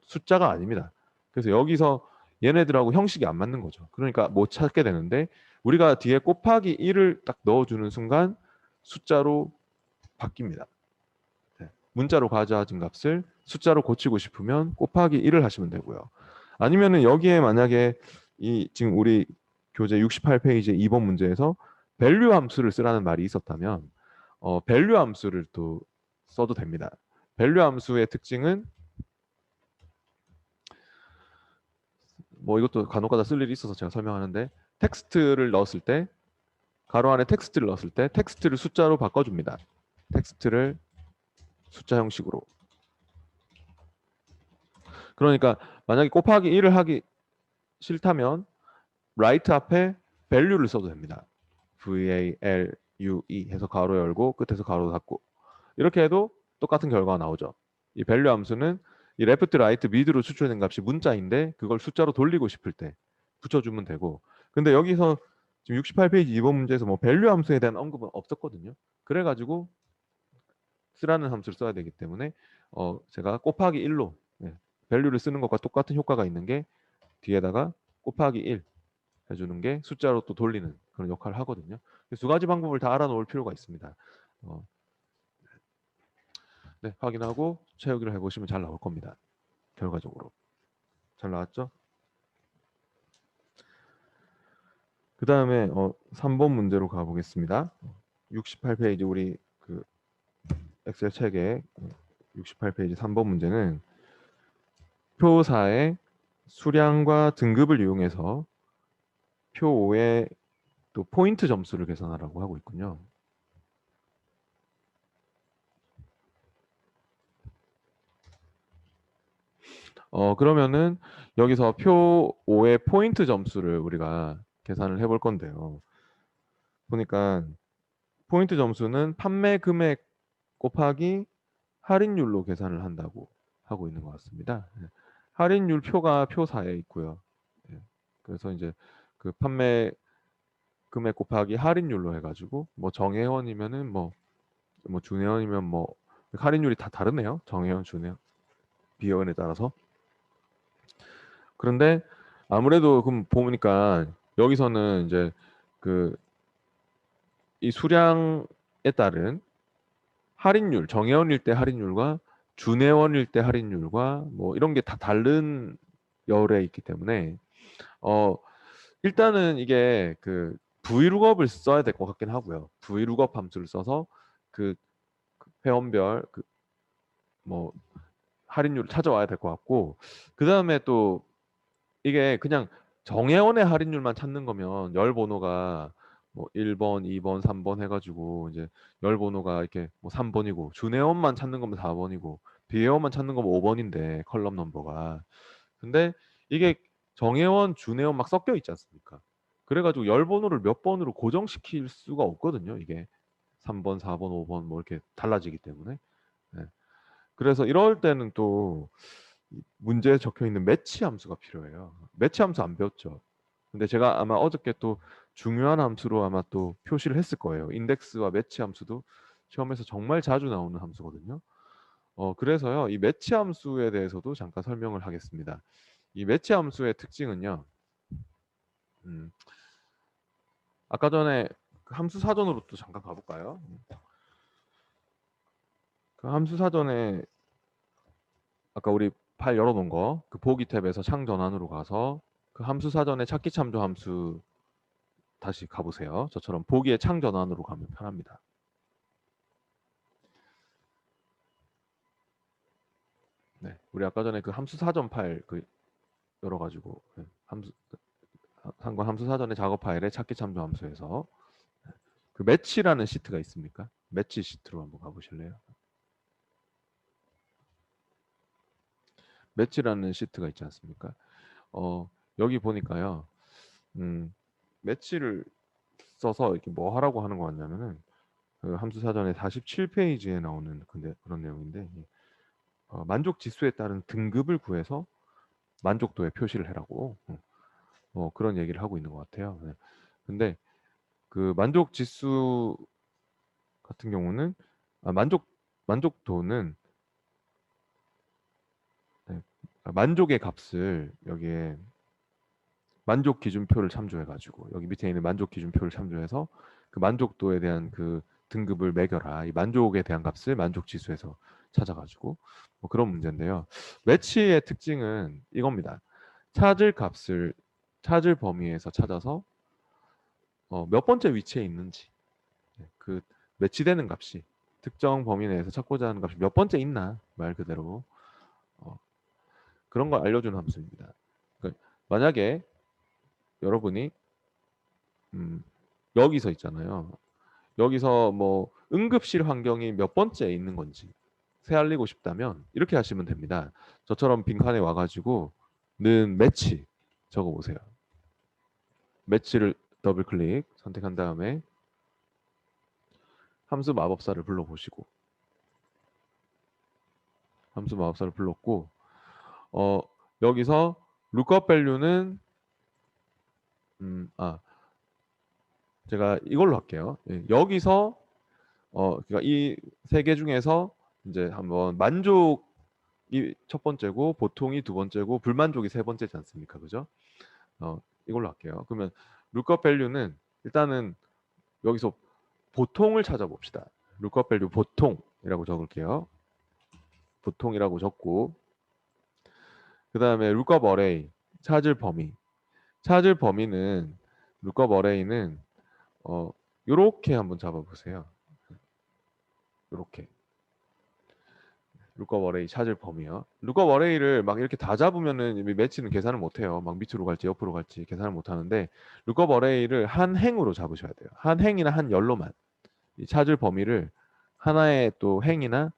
숫자가 아닙니다. 그래서 여기서 얘네들하고 형식이 안 맞는 거죠. 그러니까 못 찾게 되는데 우리가 뒤에 곱하기 1을 딱 넣어주는 순간 숫자로 바뀝니다. 네. 문자로 가져와진 값을 숫자로 고치고 싶으면 곱하기 1을 하시면 되고요. 아니면은 여기에 만약에 이 지금 우리 교재 68페이지 2번 문제에서 밸류 함수를 쓰라는 말이 있었다면 밸류 함수를 또 써도 됩니다. 밸류 함수의 특징은 뭐 이것도 간혹가다 쓸 일이 있어서 제가 설명하는데 텍스트를 넣었을 때 가로 안에 텍스트를 넣었을 때 텍스트를 숫자로 바꿔줍니다. 텍스트를 숫자 형식으로. 그러니까 만약에 곱하기 1을 하기 싫다면 write 앞에 value를 써도 됩니다. value 해서 가로 열고 끝에서 가로 닫고 이렇게 해도 똑같은 결과가 나오죠. 이 value 함수는 이 left, right, mid로 추출된 값이 문자인데 그걸 숫자로 돌리고 싶을 때 붙여주면 되고 근데 여기서 지금 68페이지 2번 문제에서 뭐 value 함수에 대한 언급은 없었거든요. 그래가지고 쓰라는 함수를 써야 되기 때문에 제가 곱하기 1로 value를 쓰는 것과 똑같은 효과가 있는 게 뒤에다가 곱하기 1 해주는 게 숫자로 또 돌리는 그런 역할을 하거든요. 두 가지 방법을 다 알아놓을 필요가 있습니다. 네, 확인하고 채우기를 해보시면 잘 나올 겁니다. 결과적으로 잘 나왔죠? 그 다음에 3번 문제로 가보겠습니다. 68페이지 우리 그 엑셀 책의 68페이지 3번 문제는 표4의 수량과 등급을 이용해서 표 5의 또 포인트 점수를 계산하라고 하고 있군요. 그러면은 여기서 표 5의 포인트 점수를 우리가 계산을 해볼 건데요. 보니까 포인트 점수는 판매 금액 곱하기 할인율로 계산을 한다고 하고 있는 것 같습니다. 예. 할인율 표가 표 4에 있고요. 예. 그래서 이제 그 판매 금액 곱하기 할인율로 해가지고 뭐 정회원이면은 뭐 준회원이면 뭐 할인율이 다 다르네요. 정회원, 준회원, 비회원에 따라서. 그런데 아무래도 그럼 보니까 여기서는 이제 그 이 수량에 따른 할인율, 정회원일 때 할인율과 준회원일 때 할인율과 뭐 이런 게 다 다른 열에 있기 때문에 어 일단은 이게 그 vlookup을 써야 될 것 같긴 하고요. vlookup 함수를 써서 그 회원별 그 뭐 할인율을 찾아와야 될 것 같고 그 다음에 또 이게 그냥 정회원의 할인율만 찾는 거면 열 번호가 뭐 1번, 2번, 3번 해가지고 이제 열 번호가 이렇게 뭐 3번이고 준회원만 찾는 거면 4번이고 비회원만 찾는 거면 5번인데 컬럼 넘버가 근데 이게 정회원, 준회원 막 섞여 있지 않습니까? 그래가지고 열 번호를 몇 번으로 고정시킬 수가 없거든요. 이게 3번, 4번, 5번 뭐 이렇게 달라지기 때문에. 네. 그래서 이럴 때는 또 문제에 적혀 있는 매치 함수가 필요해요. 매치 함수 안 배웠죠. 근데 제가 아마 어저께 또 중요한 함수로 아마 또 표시를 했을 거예요. 인덱스와 매치 함수도 시험에서 정말 자주 나오는 함수거든요. 그래서요, 이 매치 함수에 대해서도 잠깐 설명을 하겠습니다. 이 매치 함수의 특징은요, 음, 아까 전에 그 함수 사전으로 또 잠깐 가볼까요? 그 함수 사전에 아까 우리 파일 열어놓은 거, 그 보기 탭에서 창 전환으로 가서 그 함수 사전에 찾기 참조 함수 다시 가보세요. 저처럼 보기에 창 전환으로 가면 편합니다. 네, 우리 아까 전에 그 함수 사전 파일 그 열어가지고 함수 상관 함수 사전의 작업 파일에 찾기 참조 함수에서 그 매치라는 시트가 있습니까? 매치 시트로 한번 가보실래요? 매치라는 시트가 있지 않습니까? 여기 보니까요. 매치를 써서 이렇게 뭐 하라고 하는 거 같냐면은 그 함수 사전에 47페이지에 나오는 근데 그런 내용인데 만족 지수에 따른 등급을 구해서 만족도에 표시를 해라고 그런 얘기를 하고 있는 것 같아요. 네. 근데 그 만족 지수 같은 경우는 만족도는 네, 만족의 값을 여기에 만족 기준표를 참조해 가지고 여기 밑에 있는 만족 기준표를 참조해서 그 만족도에 대한 그 등급을 매겨라. 이 만족에 대한 값을 만족 지수에서 찾아 가지고 뭐 그런 문제인데요. 매치의 특징은 이겁니다. 찾을 범위에서 찾아서 몇 번째 위치에 있는지 그 매치되는 값이 특정 범위 내에서 찾고자 하는 값이 몇 번째 있나 말 그대로 어, 그런 걸 알려주는 함수입니다. 그러니까 만약에 여러분이 음, 여기서 있잖아요. 여기서 뭐 응급실 환경이 몇 번째에 있는 건지 새알리고 싶다면 이렇게 하시면 됩니다. 저처럼 빈칸에 와가지고 는 매치 적어보세요. 매치를 더블 클릭 선택한 다음에 함수 마법사를 불러보시고 함수 마법사를 불렀고 어, 여기서 lookup value는 제가 이걸로 할게요. 예, 여기서 그러니까 이 세 개 중에서 이제 한번 만족이 첫 번째고 보통이 두 번째고 불만족이 세 번째지 않습니까? 그죠? 이걸로 할게요. 그러면 lookup value는 일단은 여기서 보통을 찾아봅시다. lookup value 보통이라고 적을게요. 보통이라고 적고 그 다음에 lookup array 찾을 범위 찾을 범위는 lookup array는 요렇게 한번 잡아보세요. 요렇게 룩업 어레이 찾을 범위요. 룩업 어레이를 막 이렇게 다 잡으면은 매치는 계산을 못 해요. 막 밑으로 갈지 옆으로 갈지 계산을 못 하는데 룩업 어레이를 한 행으로 잡으셔야 돼요. 한 행이나 한 열로만 이 찾을 범위를 하나의 또 행이나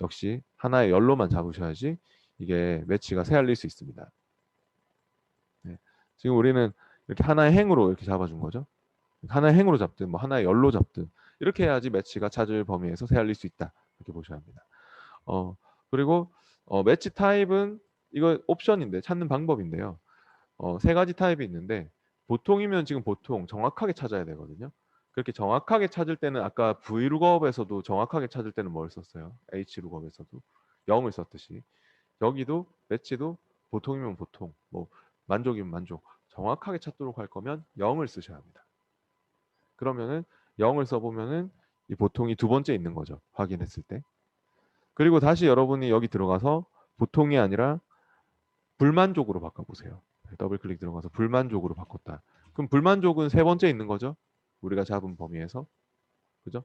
역시 하나의 열로만 잡으셔야지 이게 매치가 새알릴 수 있습니다. 네. 지금 우리는 이렇게 하나의 행으로 이렇게 잡아준 거죠. 하나의 행으로 잡든 뭐 하나의 열로 잡든 이렇게 해야지 매치가 찾을 범위에서 새알릴 수 있다. 이렇게 보셔야 합니다. 어, 그리고 매치 타입은 이거 옵션인데 찾는 방법인데요. 세 가지 타입이 있는데 보통이면 지금 보통 정확하게 찾아야 되거든요. 그렇게 정확하게 찾을 때는 아까 V룩업에서도 정확하게 찾을 때는 뭘 썼어요? H룩업에서도 0을 썼듯이 여기도 매치도 보통이면 보통, 뭐 만족이면 만족 정확하게 찾도록 할 거면 0을 쓰셔야 합니다. 그러면은 0을 써보면은 이 보통이 두 번째 있는 거죠. 확인했을 때. 그리고 다시 여러분이 여기 들어가서 보통이 아니라 불만족으로 바꿔보세요. 더블 클릭 들어가서 불만족으로 바꿨다. 그럼 불만족은 세 번째 있는 거죠? 우리가 잡은 범위에서. 그죠?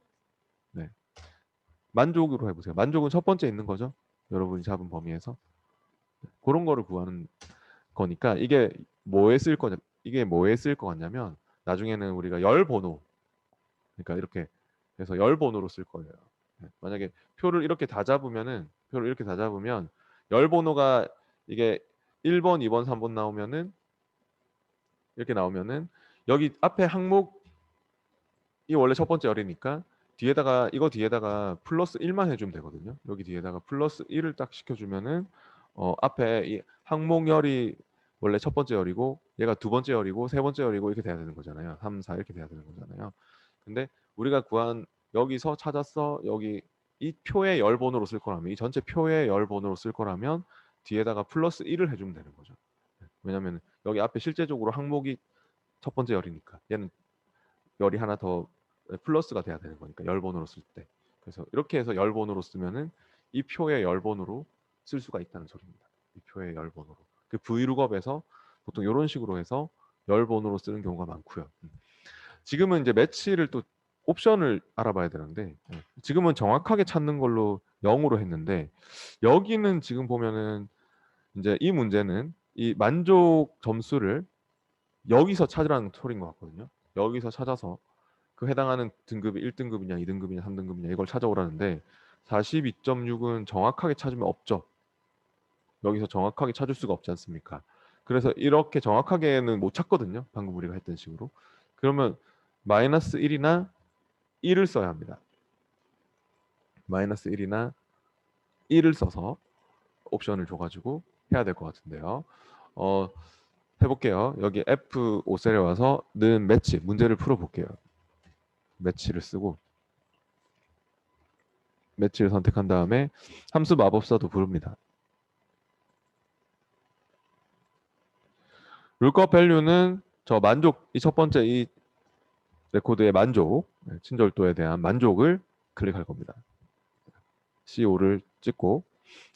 네. 만족으로 해보세요. 만족은 첫 번째 있는 거죠? 여러분이 잡은 범위에서. 그런 거를 구하는 거니까 이게 뭐에 쓸 것 같냐면 나중에는 우리가 열 번호 그러니까 이렇게 해서 열 번호로 쓸 거예요. 네. 만약에 표를 이렇게 다 잡으면 열 번호가 이게 1번, 2번, 3번 나오면은 이렇게 나오면은 여기 앞에 항목이 원래 첫 번째 열이니까 뒤에다가 플러스 1만 해주면 되거든요. 여기 뒤에다가 플러스 1을 딱 시켜주면은 앞에 이 항목 열이 원래 첫 번째 열이고 얘가 두 번째 열이고 세 번째 열이고 이렇게 돼야 되는 거잖아요. 3, 4 이렇게 돼야 되는 거잖아요. 근데 우리가 구한 여기서 찾았어 여기 이 표의 열 번호로 쓸 거라면 이 전체 표의 열 번호로 쓸 거라면 뒤에다가 플러스 1을 해주면 되는 거죠. 왜냐하면 여기 앞에 실제적으로 항목이 첫 번째 열이니까 얘는 열이 하나 더 플러스가 돼야 되는 거니까 열 번호로 쓸 때. 그래서 이렇게 해서 열 번호로 쓰면은 이 표의 열 번호로 쓸 수가 있다는 소리입니다. 이 표의 열 번호로. 그 V룩업에서 보통 이런 식으로 해서 열 번호로 쓰는 경우가 많고요. 지금은 이제 매치를 또 옵션을 알아봐야 되는데 지금은 정확하게 찾는 걸로 0으로 했는데 여기는 지금 보면은 이제 이 문제는 이 만족 점수를 여기서 찾으라는 소리인 것 같거든요. 여기서 찾아서 그 해당하는 등급이 1등급이냐 2등급이냐 3등급이냐 이걸 찾아오라는데 42.6은 정확하게 찾으면 없죠. 여기서 정확하게 찾을 수가 없지 않습니까? 그래서 이렇게 정확하게는 못 찾거든요. 방금 우리가 했던 식으로. 그러면 마이너스 1이나 1을 써야 합니다. 마이너스 1이나 1을 써서 옵션을 줘가지고 해야 될 것 같은데요. 해볼게요. 여기 F5셀에 와서 는 매치 문제를 풀어볼게요. 매치를 쓰고 매치를 선택한 다음에 함수 마법사도 부릅니다. 룩업 밸류는 저 만족, 이 첫 번째 이 레코드의 만족, 친절도에 대한 만족을 클릭할 겁니다. CO5를 찍고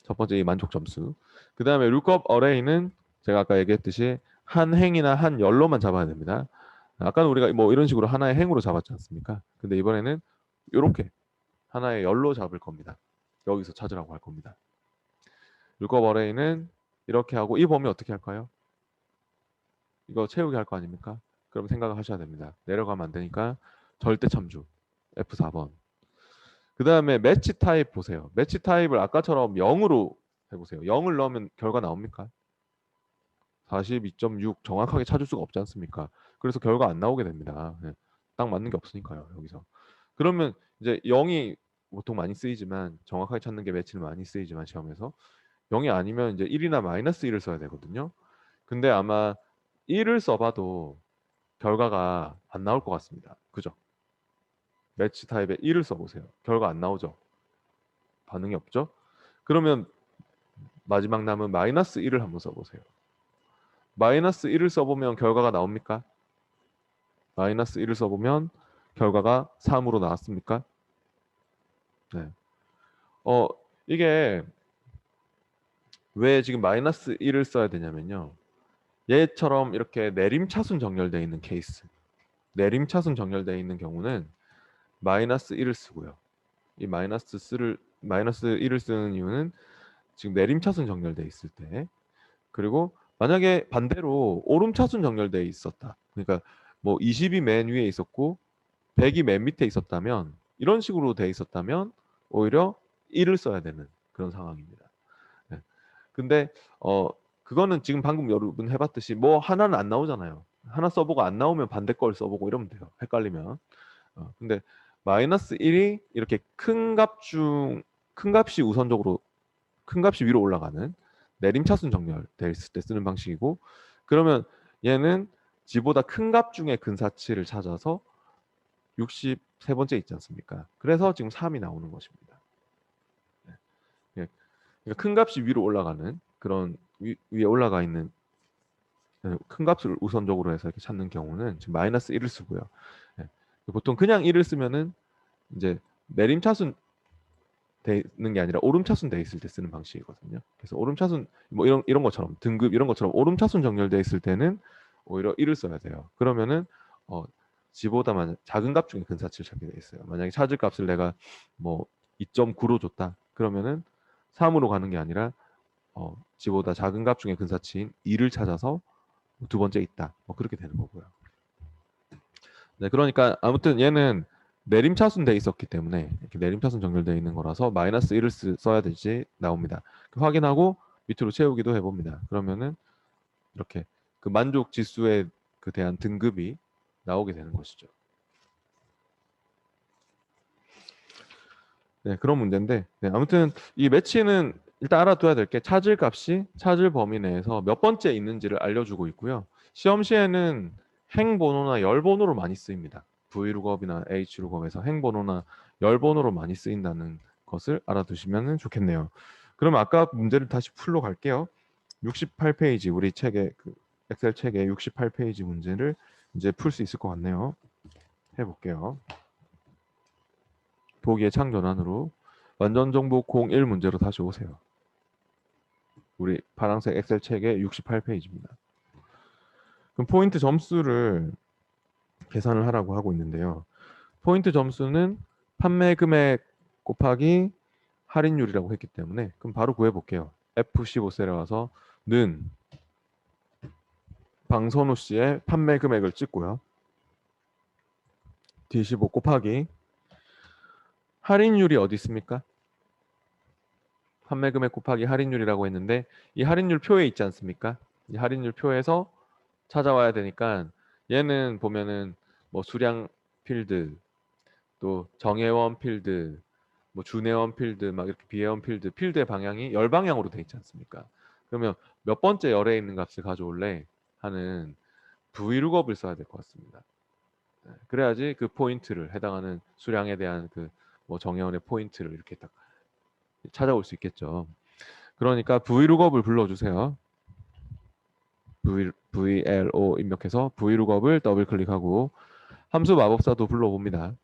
첫 번째 이 만족 점수. 그 다음에 룩업 어레이는 제가 아까 얘기했듯이 한 행이나 한 열로만 잡아야 됩니다. 아까는 우리가 뭐 이런 식으로 하나의 행으로 잡았지 않습니까? 근데 이번에는 이렇게 하나의 열로 잡을 겁니다. 여기서 찾으라고 할 겁니다. 룩업 어레이는 이렇게 하고 이 범위 어떻게 할까요? 이거 채우기 할 거 아닙니까? 그럼 생각을 하셔야 됩니다. 내려가면 안 되니까 절대 참주 F4번. 그 다음에 매치 타입 보세요. 매치 타입을 아까처럼 0으로 해보세요. 0을 넣으면 결과 나옵니까? 42.6 정확하게 찾을 수가 없지 않습니까? 그래서 결과 안 나오게 됩니다. 딱 맞는 게 없으니까요. 여기서. 그러면 이제 0이 보통 많이 쓰이지만 정확하게 찾는 게 매치는 많이 쓰이지만 시험에서 0이 아니면 이제 1이나 마이너스 1을 써야 되거든요. 근데 아마 1을 써봐도 결과가 안 나올 것 같습니다. 그죠? 매치 타입에 1을 써보세요. 결과 안 나오죠? 반응이 없죠? 그러면 마지막 남은 마이너스 1을 한번 써보세요. 마이너스 1을 써보면 결과가 나옵니까? 마이너스 1을 써보면 결과가 3으로 나왔습니까? 네. 이게 왜 지금 마이너스 1을 써야 되냐면요. 얘처럼 이렇게 내림차순 정렬되어 있는 케이스, 내림차순 정렬되어 있는 경우는 마이너스 1을 쓰고요. 이 마이너스 1을 쓰는 이유는 지금 내림차순 정렬되어 있을 때, 그리고 만약에 반대로 오름차순 정렬되어 있었다. 그러니까 뭐 20이 맨 위에 있었고 100이 맨 밑에 있었다면, 이런 식으로 돼 있었다면 오히려 1을 써야 되는 그런 상황입니다. 네. 근데 그거는 지금 방금 여러분 해봤듯이 뭐 하나는 안 나오잖아요. 하나 써보고 안 나오면 반대 걸 써보고 이러면 돼요. 헷갈리면. 근데 마이너스 1이 이렇게 큰 값이 우선적으로 큰 값이 위로 올라가는 내림차순 정렬돼 있을 때 쓰는 방식이고, 그러면 얘는 지보다 큰 값 중에 근사치를 찾아서 63번째 있지 않습니까? 그래서 지금 3이 나오는 것입니다. 네. 예. 그러니까 큰 값이 위로 올라가는 그런 위에 올라가 있는 큰 값을 우선적으로 해서 이렇게 찾는 경우는 지금 마이너스 1을 쓰고요. 예. 보통 그냥 1을 쓰면은 이제 내림차순 되는 게 아니라 오름차순 돼 있을 때 쓰는 방식이거든요. 그래서 오름차순 뭐 이런 것처럼 등급 이런 것처럼 오름차순 정렬돼 있을 때는 오히려 1을 써야 돼요. 그러면은 지보다 작은 값 중에 근사치를 찾게 돼 있어요. 만약에 찾을 값을 내가 뭐 2.9로 줬다. 그러면은 3으로 가는 게 아니라 지보다 작은 값 중에 근사치인 2를 찾아서 두 번째 있다. 뭐 그렇게 되는 거고요. 네, 그러니까 아무튼 얘는 내림차순 돼 있었기 때문에 이렇게 내림차순 정렬되어 있는 거라서 마이너스 1을 써야 되지 나옵니다. 확인하고 밑으로 채우기도 해봅니다. 그러면은 이렇게 그 만족 지수에 그 대한 등급이 나오게 되는 것이죠. 네, 그런 문제인데 아무튼 이 매치는 일단 알아둬야 될 게 찾을 값이 찾을 범위 내에서 몇 번째 있는지를 알려주고 있고요. 시험 시에는 행 번호나 열 번호로 많이 쓰입니다. V룩업이나 H룩업에서 행 번호나 열 번호로 많이 쓰인다는 것을 알아두시면 좋겠네요. 그럼 아까 문제를 다시 풀러 갈게요. 68페이지 우리 책의 그 엑셀 책의 68페이지 문제를 이제 풀 수 있을 것 같네요. 해볼게요. 보기의 창전환으로 완전 정보 01 문제로 다시 오세요. 우리 파란색 엑셀 책의 68페이지입니다. 그럼 포인트 점수를 계산을 하라고 하고 있는데요. 포인트 점수는 판매 금액 곱하기 할인율이라고 했기 때문에 그럼 바로 구해 볼게요. F15셀에 와서 는 방선우 씨의 판매 금액을 찍고요. D15 곱하기 할인율이 어디 있습니까? 판매 금액 곱하기 할인율이라고 했는데 이 할인율 표에 있지 않습니까? 이 할인율 표에서 찾아와야 되니까 얘는 보면은 뭐 수량 필드, 또 정혜원 필드, 뭐 준혜원 필드, 막 이렇게 비혜원 필드, 필드의 방향이 열 방향으로 돼 있지 않습니까? 그러면 몇 번째 열에 있는 값을 가져올래 하는 브이룩업을 써야 될 것 같습니다. 네, 그래야지 그 포인트를 해당하는 수량에 대한 그 뭐 정혜원의 포인트를 이렇게 딱 찾아올 수 있겠죠. 그러니까 브이룩업을 불러주세요. VLO 입력해서 브이룩업을 더블 클릭하고 함수 마법사도 불러봅니다.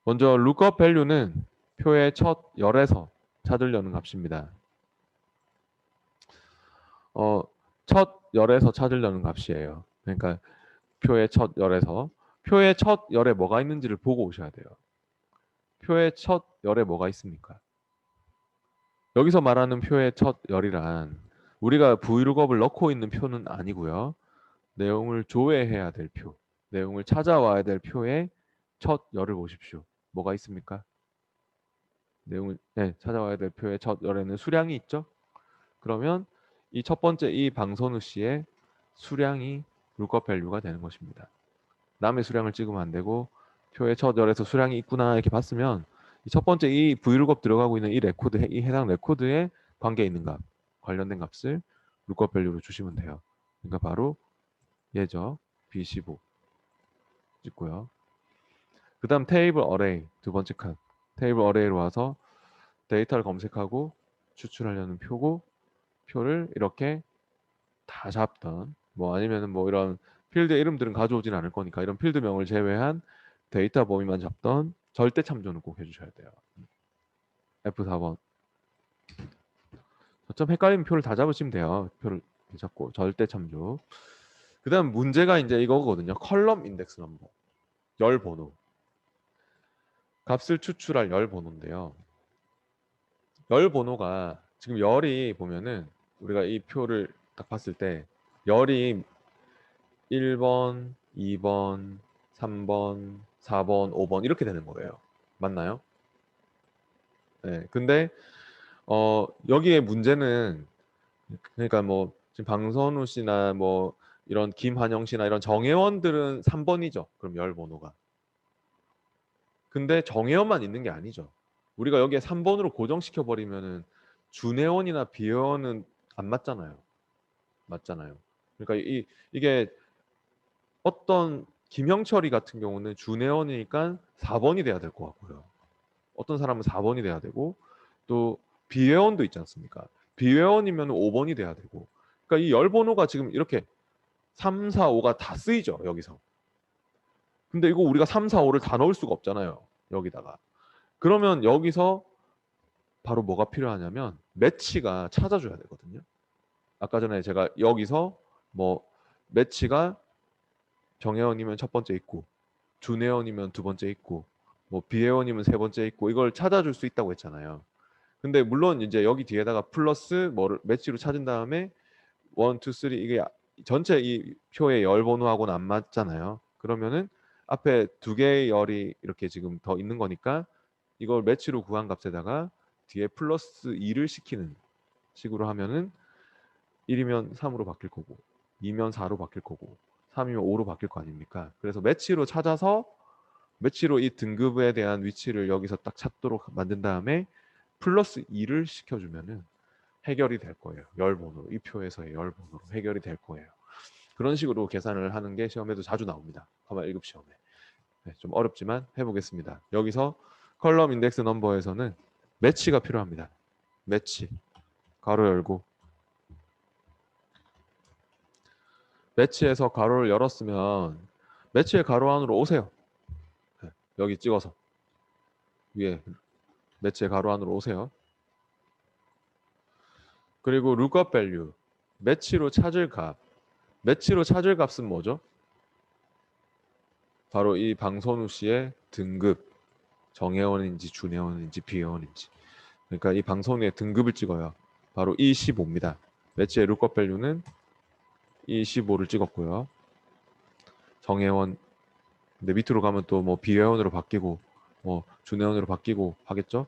먼저 lookup value는 표의 첫 열에서 찾으려는 값입니다. 첫 열에서 찾으려는 값이에요. 그러니까 표의 첫 열에서 표의 첫 열에 뭐가 있는지를 보고 오셔야 돼요. 표의 첫 열에 뭐가 있습니까? 여기서 말하는 표의 첫 열이란 우리가 브이룩업을 넣고 있는 표는 아니고요. 내용을 조회해야 될 표, 내용을 찾아와야 될 표의 첫 열을 보십시오. 뭐가 있습니까? 내용을 찾아와야 될 표의 첫 열에는 수량이 있죠. 그러면 이 첫 번째 이 방선우 씨의 수량이 룩업 밸류가 되는 것입니다. 남의 수량을 찍으면 안 되고 표의 첫 열에서 수량이 있구나 이렇게 봤으면 이 첫 번째 이 브이룩업 들어가고 있는 이 레코드, 이 해당 레코드에 관계 있는 값, 관련된 값을 룩업 밸류로 주시면 돼요. 그러니까 바로 얘죠. B15 찍고요. 그 다음 테이블 어레이 두 번째 칸. 테이블 어레이로 와서 데이터를 검색하고 추출하려는 표고 표를 이렇게 다 잡던 뭐 아니면은 뭐 이런 필드 이름들은 가져오진 않을 거니까 이런 필드명을 제외한 데이터 범위만 잡던 절대 참조는 꼭 해주셔야 돼요. F4번. 좀 헷갈리면 표를 다 잡으시면 돼요. 표를 잡고 절대 참조. 그 다음 문제가 이제 이거거든요. 컬럼 인덱스 넘버. 열 번호. 값을 추출할 열 번호인데요. 열 번호가 지금 열이 보면은 우리가 이 표를 딱 봤을 때 열이 1번, 2번, 3번, 4번, 5번 이렇게 되는 거예요. 맞나요? 네. 근데 여기에 문제는 그러니까 뭐 지금 방선우 씨나 뭐 이런 김한영 씨나 이런 정혜원들은 3번이죠. 그럼 열 번호가. 근데 정혜원만 있는 게 아니죠. 우리가 여기에 3번으로 고정시켜 버리면은 준혜원이나 비혜원은 안 맞잖아요. 맞잖아요. 그러니까 이게 어떤 김형철이 같은 경우는 준혜원이니까 4번이 돼야 될 것 같고요. 어떤 사람은 4번이 돼야 되고 또 비회원도 있지 않습니까? 비회원이면 5번이 돼야 되고. 그러니까 이 열 번호가 지금 이렇게 3, 4, 5가 다 쓰이죠, 여기서. 근데 이거 우리가 3, 4, 5를 다 넣을 수가 없잖아요. 여기다가. 그러면 여기서 바로 뭐가 필요하냐면 매치가 찾아줘야 되거든요. 아까 전에 제가 여기서 뭐 매치가 정혜원이면 첫 번째 있고 준혜원이면 두 번째 있고 뭐 비혜원이면 세 번째 있고 이걸 찾아줄 수 있다고 했잖아요. 근데 물론 이제 여기 뒤에다가 플러스 뭐를 매치로 찾은 다음에 1, 2, 3 이게 전체 이 표의 열 번호하고는 안 맞잖아요. 그러면은 앞에 두 개의 열이 이렇게 지금 더 있는 거니까 이걸 매치로 구한 값에다가 뒤에 플러스 2를 시키는 식으로 하면은 1이면 3으로 바뀔 거고 2면 4로 바뀔 거고 3이면 5로 바뀔 거 아닙니까? 그래서 매치로 찾아서 매치로 이 등급에 대한 위치를 여기서 딱 찾도록 만든 다음에 플러스 2를 시켜주면은 해결이 될 거예요. 열 번호로 이 표에서의 열 번호로 해결이 될 거예요. 그런 식으로 계산을 하는 게 시험에도 자주 나옵니다. 가만 1급 시험에. 네, 좀 어렵지만 해보겠습니다. 여기서 컬럼 인덱스 넘버에서는 매치가 필요합니다. 매치 가로 열고 매치에서 가로를 열었으면 매치의 가로 안으로 오세요. 네, 여기 찍어서 위에 매치의 가로 안으로 오세요. 그리고 lookup value 매치로 찾을 값 매치로 찾을 값은 뭐죠? 바로 이 방선우 씨의 등급 정혜원인지 준혜원인지 비혜원인지 그러니까 이 방선우의 등급을 찍어요. 바로 E15입니다. 매치의 lookup value는 E15를 찍었고요. 정혜원 근데 밑으로 가면 또 뭐 비회원으로 바뀌고 뭐 주네온으로 바뀌고 하겠죠.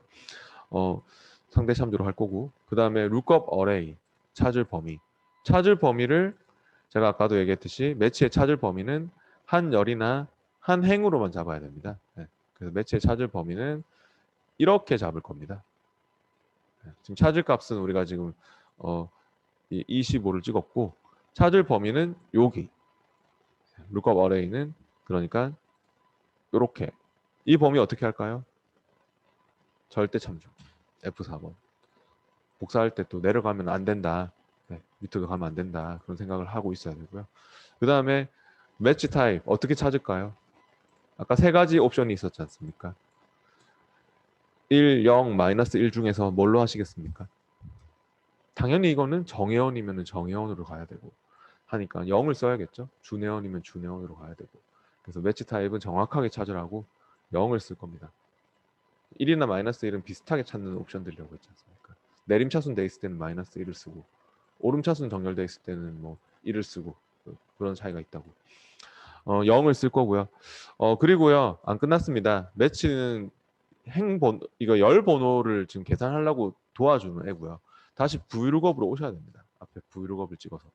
상대 참조로 할 거고. 그 다음에 lookup array 찾을 범위. 찾을 범위를 제가 아까도 얘기했듯이 매치의 찾을 범위는 한 열이나 한 행으로만 잡아야 됩니다. 네. 그래서 매치의 찾을 범위는 이렇게 잡을 겁니다. 네. 지금 찾을 값은 우리가 지금 25를 찍었고 찾을 범위는 여기 lookup array는 그러니까 이렇게 이 범위 어떻게 할까요? 절대 참조 F4번 복사할 때 또 내려가면 안 된다. 네, 밑으로 가면 안 된다. 그런 생각을 하고 있어야 되고요. 그 다음에 매치 타입 어떻게 찾을까요? 아까 세 가지 옵션이 있었지 않습니까? 1, 0, 마이너스 1 중에서 뭘로 하시겠습니까? 당연히 이거는 정혜원이면 정혜원으로 가야 되고 하니까 0을 써야겠죠. 준혜원이면 준혜원으로 가야 되고 그래서 매치 타입은 정확하게 찾으라고 0을 쓸 겁니다. 1이나 마이너스 1은 비슷하게 찾는 옵션들이라고 했지 않습니까? 내림차순 돼 있을 때는 마이너스 1을 쓰고 오름차순 정렬돼 있을 때는 뭐 1을 쓰고 그런 차이가 있다고. 0을 쓸 거고요. 그리고요 안 끝났습니다. 매치는 이거 열 번호를 지금 계산하려고 도와주는 애고요. 다시 브이룩업으로 오셔야 됩니다. 앞에 브이룩업을 찍어서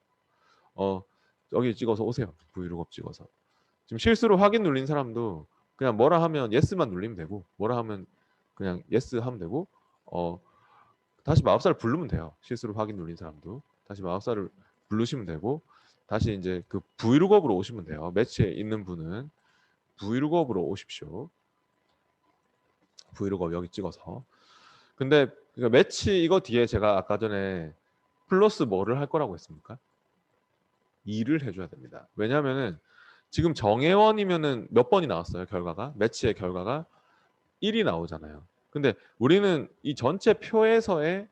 여기 찍어서 오세요. 브이룩업 찍어서. 지금 실수로 확인 눌린 사람도 그냥 뭐라 하면 yes만 눌리면 되고 뭐라 하면 그냥 yes 하면 되고 다시 마법사를 부르면 돼요. 실수로 확인 눌린 사람도 다시 마법사를 부르시면 되고 다시 이제 그 브이룩업으로 오시면 돼요. 매치에 있는 분은 브이룩업으로 오십시오. 브이룩업 여기 찍어서. 근데 매치 이거 뒤에 제가 아까 전에 플러스 뭐를 할 거라고 했습니까? 2를 해줘야 됩니다. 왜냐하면은 지금 정혜원이면은 몇 번이 나왔어요 결과가 매치의 결과가 1이 나오잖아요. 근데 우리는 이 전체 표에서의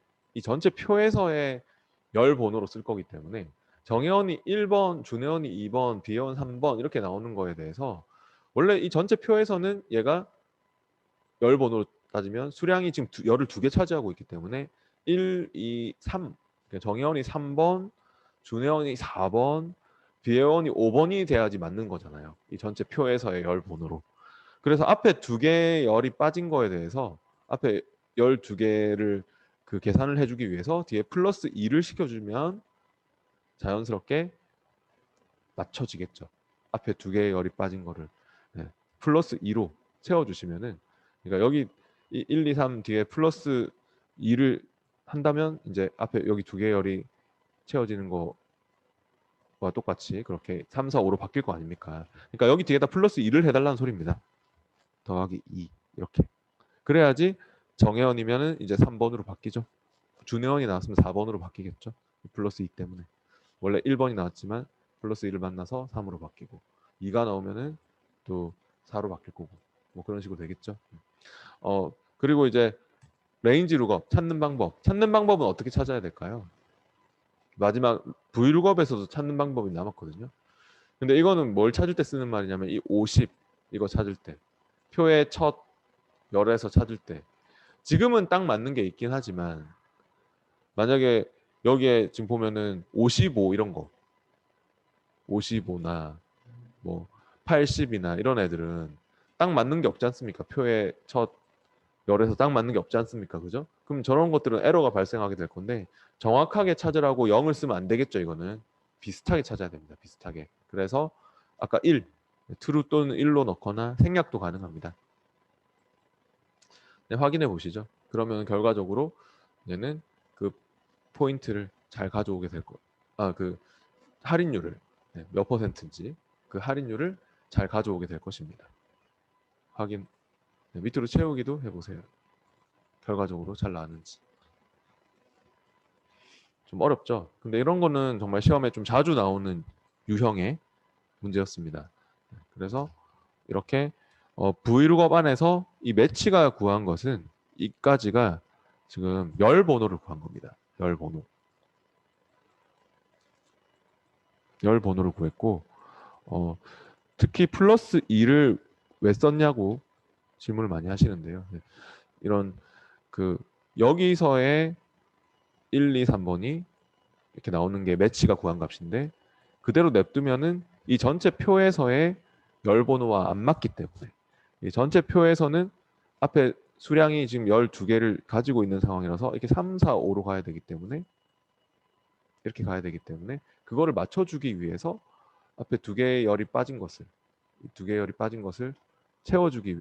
열 번호로 쓸 거기 때문에 정혜원이 1번, 준혜원이 2번, 비혜원 3번 이렇게 나오는 거에 대해서 원래 이 전체 표에서는 얘가 열 번호로 따지면 수량이 지금 열을 2개 차지하고 있기 때문에 1, 2, 3 그러니까 정혜원이 3번, 준혜원이 4번, 비혜원이 5번이 돼야지 맞는 거잖아요. 이 전체 표에서의 열 번호로. 그래서 앞에 2개의 열이 빠진 거에 대해서 앞에 열 2개를 그 계산을 해주기 위해서 뒤에 플러스 2를 시켜주면 자연스럽게 맞춰지겠죠. 앞에 2개의 열이 빠진 거를 플러스 2로 채워주시면은 그러니까 여기 1, 2, 3 뒤에 플러스 2를 한다면 이제 앞에 여기 2개의 열이 채워지는 거와 똑같이 그렇게 3, 4, 5로 바뀔 거 아닙니까? 그러니까 여기 뒤에다 플러스 2를 해달라는 소리입니다. 더하기 2 이렇게. 그래야지 정혜원이면은 이제 3번으로 바뀌죠. 준혜원이 나왔으면 4번으로 바뀌겠죠. 플러스 2 때문에. 원래 1번이 나왔지만 플러스 1을 만나서 3으로 바뀌고 2가 나오면은 또 4로 바뀔 거고 뭐 그런 식으로 되겠죠. 그리고 이제 레인지 룩업 찾는 방법은 어떻게 찾아야 될까요? 마지막 V룩업에서도 찾는 방법이 남았거든요. 근데 이거는 뭘 찾을 때 쓰는 말이냐면 이 50 이거 찾을 때 표의 첫 열에서 찾을 때 지금은 딱 맞는 게 있긴 하지만 만약에 여기에 지금 보면은 55 이런 거 55나 뭐 80이나 이런 애들은 딱 맞는 게 없지 않습니까? 표의 첫 열에서 딱 맞는 게 없지 않습니까? 그죠? 그럼 저런 것들은 에러가 발생하게 될 건데 정확하게 찾으라고 0을 쓰면 안 되겠죠. 이거는 비슷하게 찾아야 됩니다. 비슷하게. 그래서 아까 1 true 또는 1로 넣거나 생략도 가능합니다. 네, 확인해 보시죠. 그러면 결과적으로 얘는 그 포인트를 잘 가져오게 될 거. 그 할인율을 몇 퍼센트인지 그 할인율을 잘 가져오게 될 것입니다. 확인. 밑으로 채우기도 해보세요. 결과적으로 잘 나왔는지. 좀 어렵죠. 근데 이런 거는 정말 시험에 좀 자주 나오는 유형의 문제였습니다. 그래서 이렇게 V룩업 안에서 이 매치가 구한 것은 이까지가 지금 열 번호를 구한 겁니다. 열 번호. 열 번호를 구했고 특히 플러스 2를 왜 썼냐고 질문을 많이 하시는데요. 이런 그 여기서의 1, 2, 3번이 이렇게 나오는 게 매치가 구한 값인데 그대로 냅두면은 이 전체 표에서의 열 번호와 안 맞기 때문에 이 전체 표에서는 앞에 수량이 지금 12개를 가지고 있는 상황이라서 이렇게 3, 4, 5로 가야 되기 때문에 이렇게 가야 되기 때문에 그거를 맞춰주기 위해서 앞에 2개의 열이 빠진 것을 이 2개의 열이 빠진 것을 채워주기 위해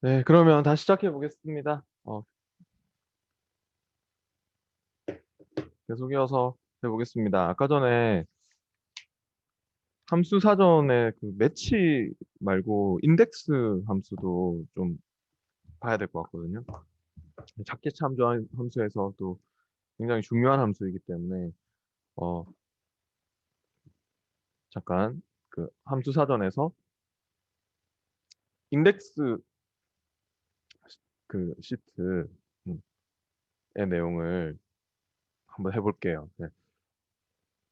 네, 그러면 다시 시작해 보겠습니다. 계속 이어서 해보겠습니다. 아까 전에 함수 사전에 그 매치 말고 인덱스 함수도 좀 봐야 될 것 같거든요. 작게 참조한 함수에서 또 굉장히 중요한 함수이기 때문에 어, 잠깐 그 함수 사전에서 인덱스 그 시트의 내용을 한번 해볼게요. 네.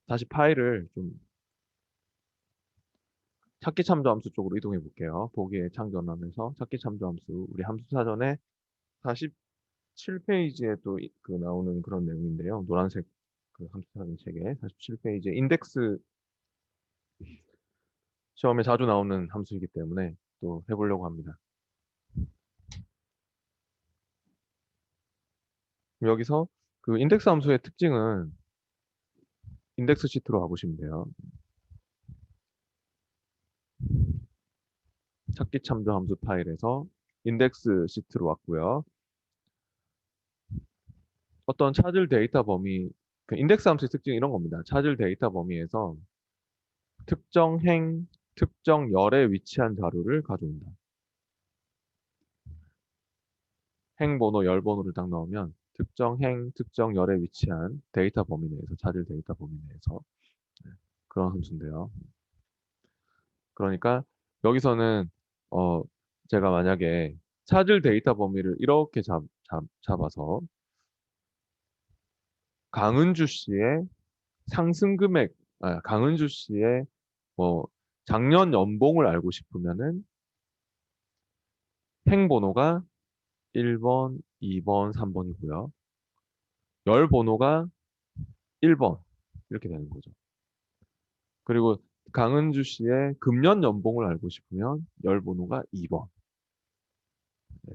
다시 파일을 좀 찾기 참조 함수 쪽으로 이동해 볼게요. 보기에 창조하면서 찾기 참조 함수 우리 함수 사전에 47페이지에 또 그 나오는 그런 내용인데요. 노란색 그 함수 사전 책에 47페이지에 인덱스 시험에 자주 나오는 함수이기 때문에 또 해보려고 합니다. 여기서 그 인덱스 함수의 특징은 인덱스 시트로 가보시면 돼요. 찾기 참조 함수 파일에서 인덱스 시트로 왔고요. 어떤 찾을 데이터 범위, 그 인덱스 함수의 특징이 이런 겁니다. 찾을 데이터 범위에서 특정 행, 특정 열에 위치한 자료를 가져온다. 행 번호, 열 번호를 딱 넣으면 특정 행, 특정 열에 위치한 데이터 범위 내에서, 찾을 데이터 범위 내에서 그런 함수인데요. 그러니까 여기서는 어 제가 만약에 찾을 데이터 범위를 이렇게 잡아서 강은주 씨의 상승 금액, 강은주 씨의 뭐 작년 연봉을 알고 싶으면은 행 번호가 1번, 2번, 3번이고요. 열 번호가 1번 이렇게 되는 거죠. 그리고 강은주 씨의 금년 연봉을 알고 싶으면 열 번호가 2번.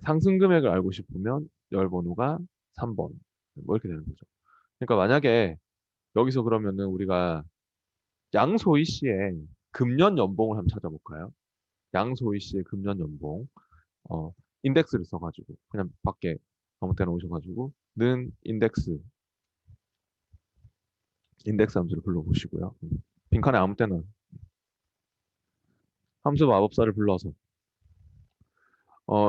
상승 금액을 알고 싶으면 열 번호가 3번. 뭐 이렇게 되는 거죠. 그러니까 만약에 여기서 그러면은 우리가 양소희 씨의 금년 연봉을 한번 찾아볼까요? 양소희 씨의 금년 연봉. 어, 인덱스를 써가지고 그냥 밖에 아무 때나 오셔가지고 는 인덱스 함수를 불러보시고요. 빈칸에 아무 때나 함수 마법사를 불러서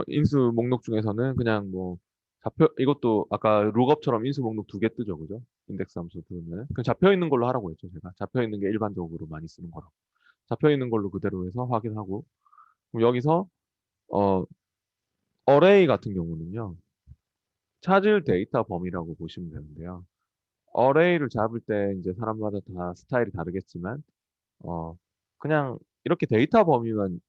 인수 목록 중에서는 그냥 뭐 잡혀 이것도 아까 룩업처럼 인수 목록 2개 뜨죠, 그죠? 인덱스 함수 부르면 그 잡혀 있는 걸로 하라고 했죠, 제가. 잡혀 있는 게 일반적으로 많이 쓰는 거라고. 잡혀 있는 걸로 그대로 해서 확인하고 그럼 여기서 어 어레이 같은 경우는요. 찾을 데이터 범위라고 보시면 되는데요. 어레이를 잡을 때 이제 사람마다 다 스타일이 다르겠지만 그냥 이렇게 데이터 범위만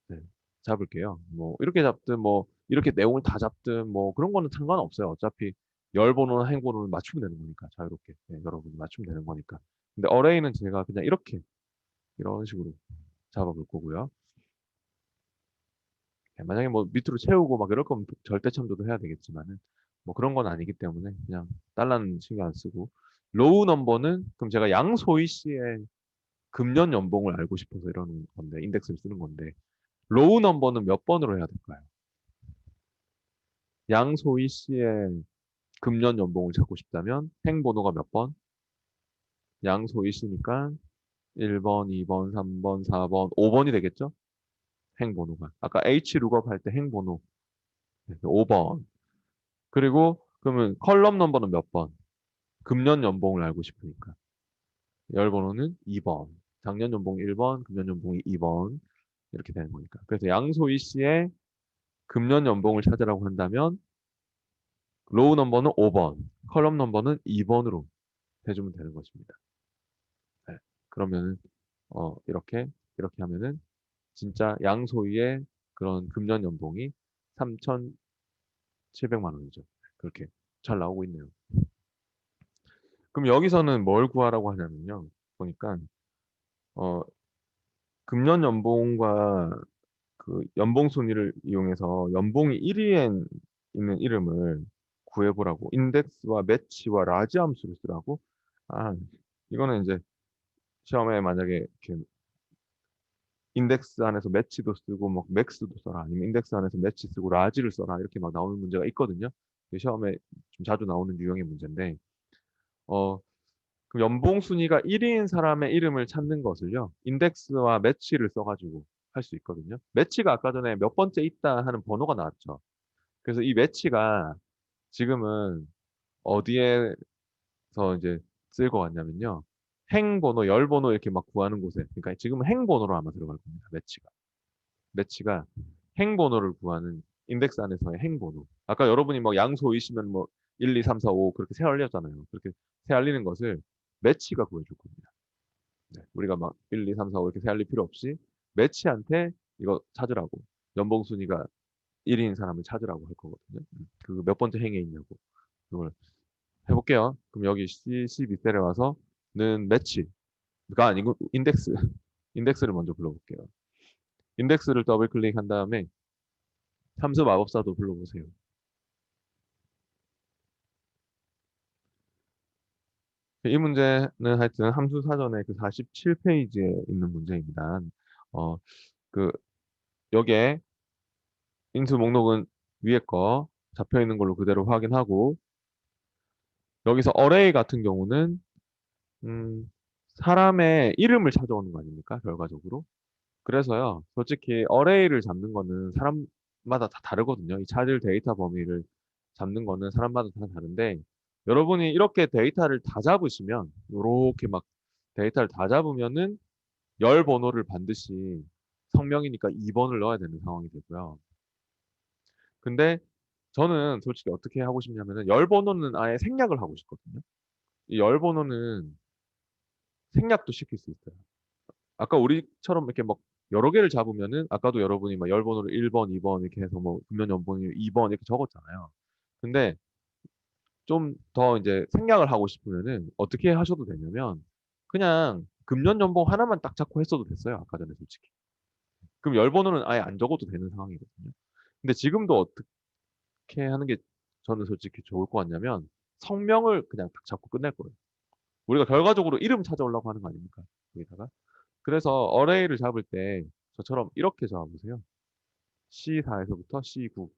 네, 잡을게요. 뭐 이렇게 잡든 뭐 이렇게 내용을 다 잡든 뭐 그런 거는 상관없어요. 어차피 열 번호나 행 번호는 맞추면 되는 거니까 자유롭게 여러분이 맞추면 되는 거니까. 근데 어레이는 제가 그냥 이렇게 이런 식으로 잡아볼 거고요. 만약에 뭐 밑으로 채우고 막 이럴 거면 절대 참조도 해야 되겠지만은 뭐 그런 건 아니기 때문에 그냥 달러는 신경 안 쓰고 로우 넘버는 그럼 제가 양소희 씨의 금년 연봉을 알고 싶어서 이러는 건데 인덱스를 쓰는 건데 로우 넘버는 몇 번으로 해야 될까요? 양소희 씨의 금년 연봉을 찾고 싶다면 행 번호가 몇 번? 양소희 씨니까 1번, 2번, 3번, 4번, 5번이 되겠죠? 행 번호가. 아까 H 룩업 할 때 행 번호 5번. 그리고 그러면 컬럼 넘버는 몇 번? 금년 연봉을 알고 싶으니까. 열 번호는 2번. 작년 연봉 1번, 금년 연봉이 2번. 이렇게 되는 거니까. 그래서 양소희 씨의 금년 연봉을 찾으라고 한다면 로우 넘버는 5번, 컬럼 넘버는 2번으로 해주면 되는 것입니다. 네. 그러면은 이렇게 하면은 진짜 양소희의 그런 금년 연봉이 3,700만 원이죠. 그렇게 잘 나오고 있네요. 그럼 여기서는 뭘 구하라고 하냐면요. 보니까 어 금년 연봉과 그 연봉 순위를 이용해서 연봉이 1위에 있는 이름을 구해 보라고. 인덱스와 매치와 라지 함수를 쓰라고. 아, 이거는 이제 시험에 만약에 이렇게 인덱스 안에서 매치도 쓰고 뭐 맥스도 써라 아니면 인덱스 안에서 매치 쓰고 라지를 써라 이렇게 막 나오는 문제가 있거든요. 시험에 좀 자주 나오는 유형의 문제인데 어 그럼 연봉 순위가 1위인 사람의 이름을 찾는 것을요. 인덱스와 매치를 써가지고 할 수 있거든요. 매치가 아까 전에 몇 번째 있다 하는 번호가 나왔죠. 그래서 이 매치가 지금은 어디에서 이제 쓸 것 같냐면요. 행번호, 열번호 이렇게 막 구하는 곳에, 그러니까 지금은 행번호로 아마 들어갈 겁니다. 매치가. 매치가 행번호를 구하는 인덱스 안에서의 행번호. 아까 여러분이 뭐 양소이시면 뭐 1, 2, 3, 4, 5 그렇게 세 알렸잖아요. 그렇게 세 알리는 것을 매치가 구해줄 겁니다. 네, 우리가 막 1, 2, 3, 4, 5 이렇게 세 알릴 필요 없이 매치한테 이거 찾으라고. 연봉 순위가 1위인 사람을 찾으라고 할 거거든요. 그 몇 번째 행에 있냐고. 그걸 해볼게요. 그럼 여기 C12셀에 와서는 매치가 아니고 인덱스. 인덱스를 먼저 불러볼게요. 인덱스를 더블 클릭한 다음에 함수 마법사도 불러보세요. 이 문제는 하여튼 함수 사전에 그 47페이지에 있는 문제입니다. 어, 그 여기에 인수 목록은 위에 거 잡혀 있는 걸로 그대로 확인하고 여기서 어레이 같은 경우는 음, 사람의 이름을 찾아오는 거 아닙니까? 결과적으로. 그래서요, 솔직히 어레이를 잡는 거는 사람마다 다 다르거든요. 이 찾을 데이터 범위를 잡는 거는 사람마다 다 다른데, 여러분이 이렇게 데이터를 다 잡으시면, 이렇게 막 데이터를 다 잡으면은 열 번호를 반드시 성명이니까 2번을 넣어야 되는 상황이 되고요. 근데 저는 솔직히 어떻게 하고 싶냐면은 열 번호는 아예 생략을 하고 싶거든요. 이 열 번호는 생략도 시킬 수 있어요. 아까 우리처럼 이렇게 막 여러 개를 잡으면은 아까도 여러분이 막 열 번호를 1번, 2번 이렇게 해서 뭐 금년 연봉이 2번 이렇게 적었잖아요. 근데 좀 더 이제 생략을 하고 싶으면은 어떻게 하셔도 되냐면 그냥 금년 연봉 하나만 딱 잡고 했어도 됐어요. 아까 전에 솔직히. 그럼 열 번호는 아예 안 적어도 되는 상황이거든요. 근데 지금도 어떻게 하는 게 저는 솔직히 좋을 것 같냐면 성명을 그냥 딱 잡고 끝낼 거예요. 우리가 결과적으로 이름 찾아오려고 하는 거 아닙니까? 여기다가. 그래서 어레이를 잡을 때 저처럼 이렇게 잡아보세요. C4에서부터 C9.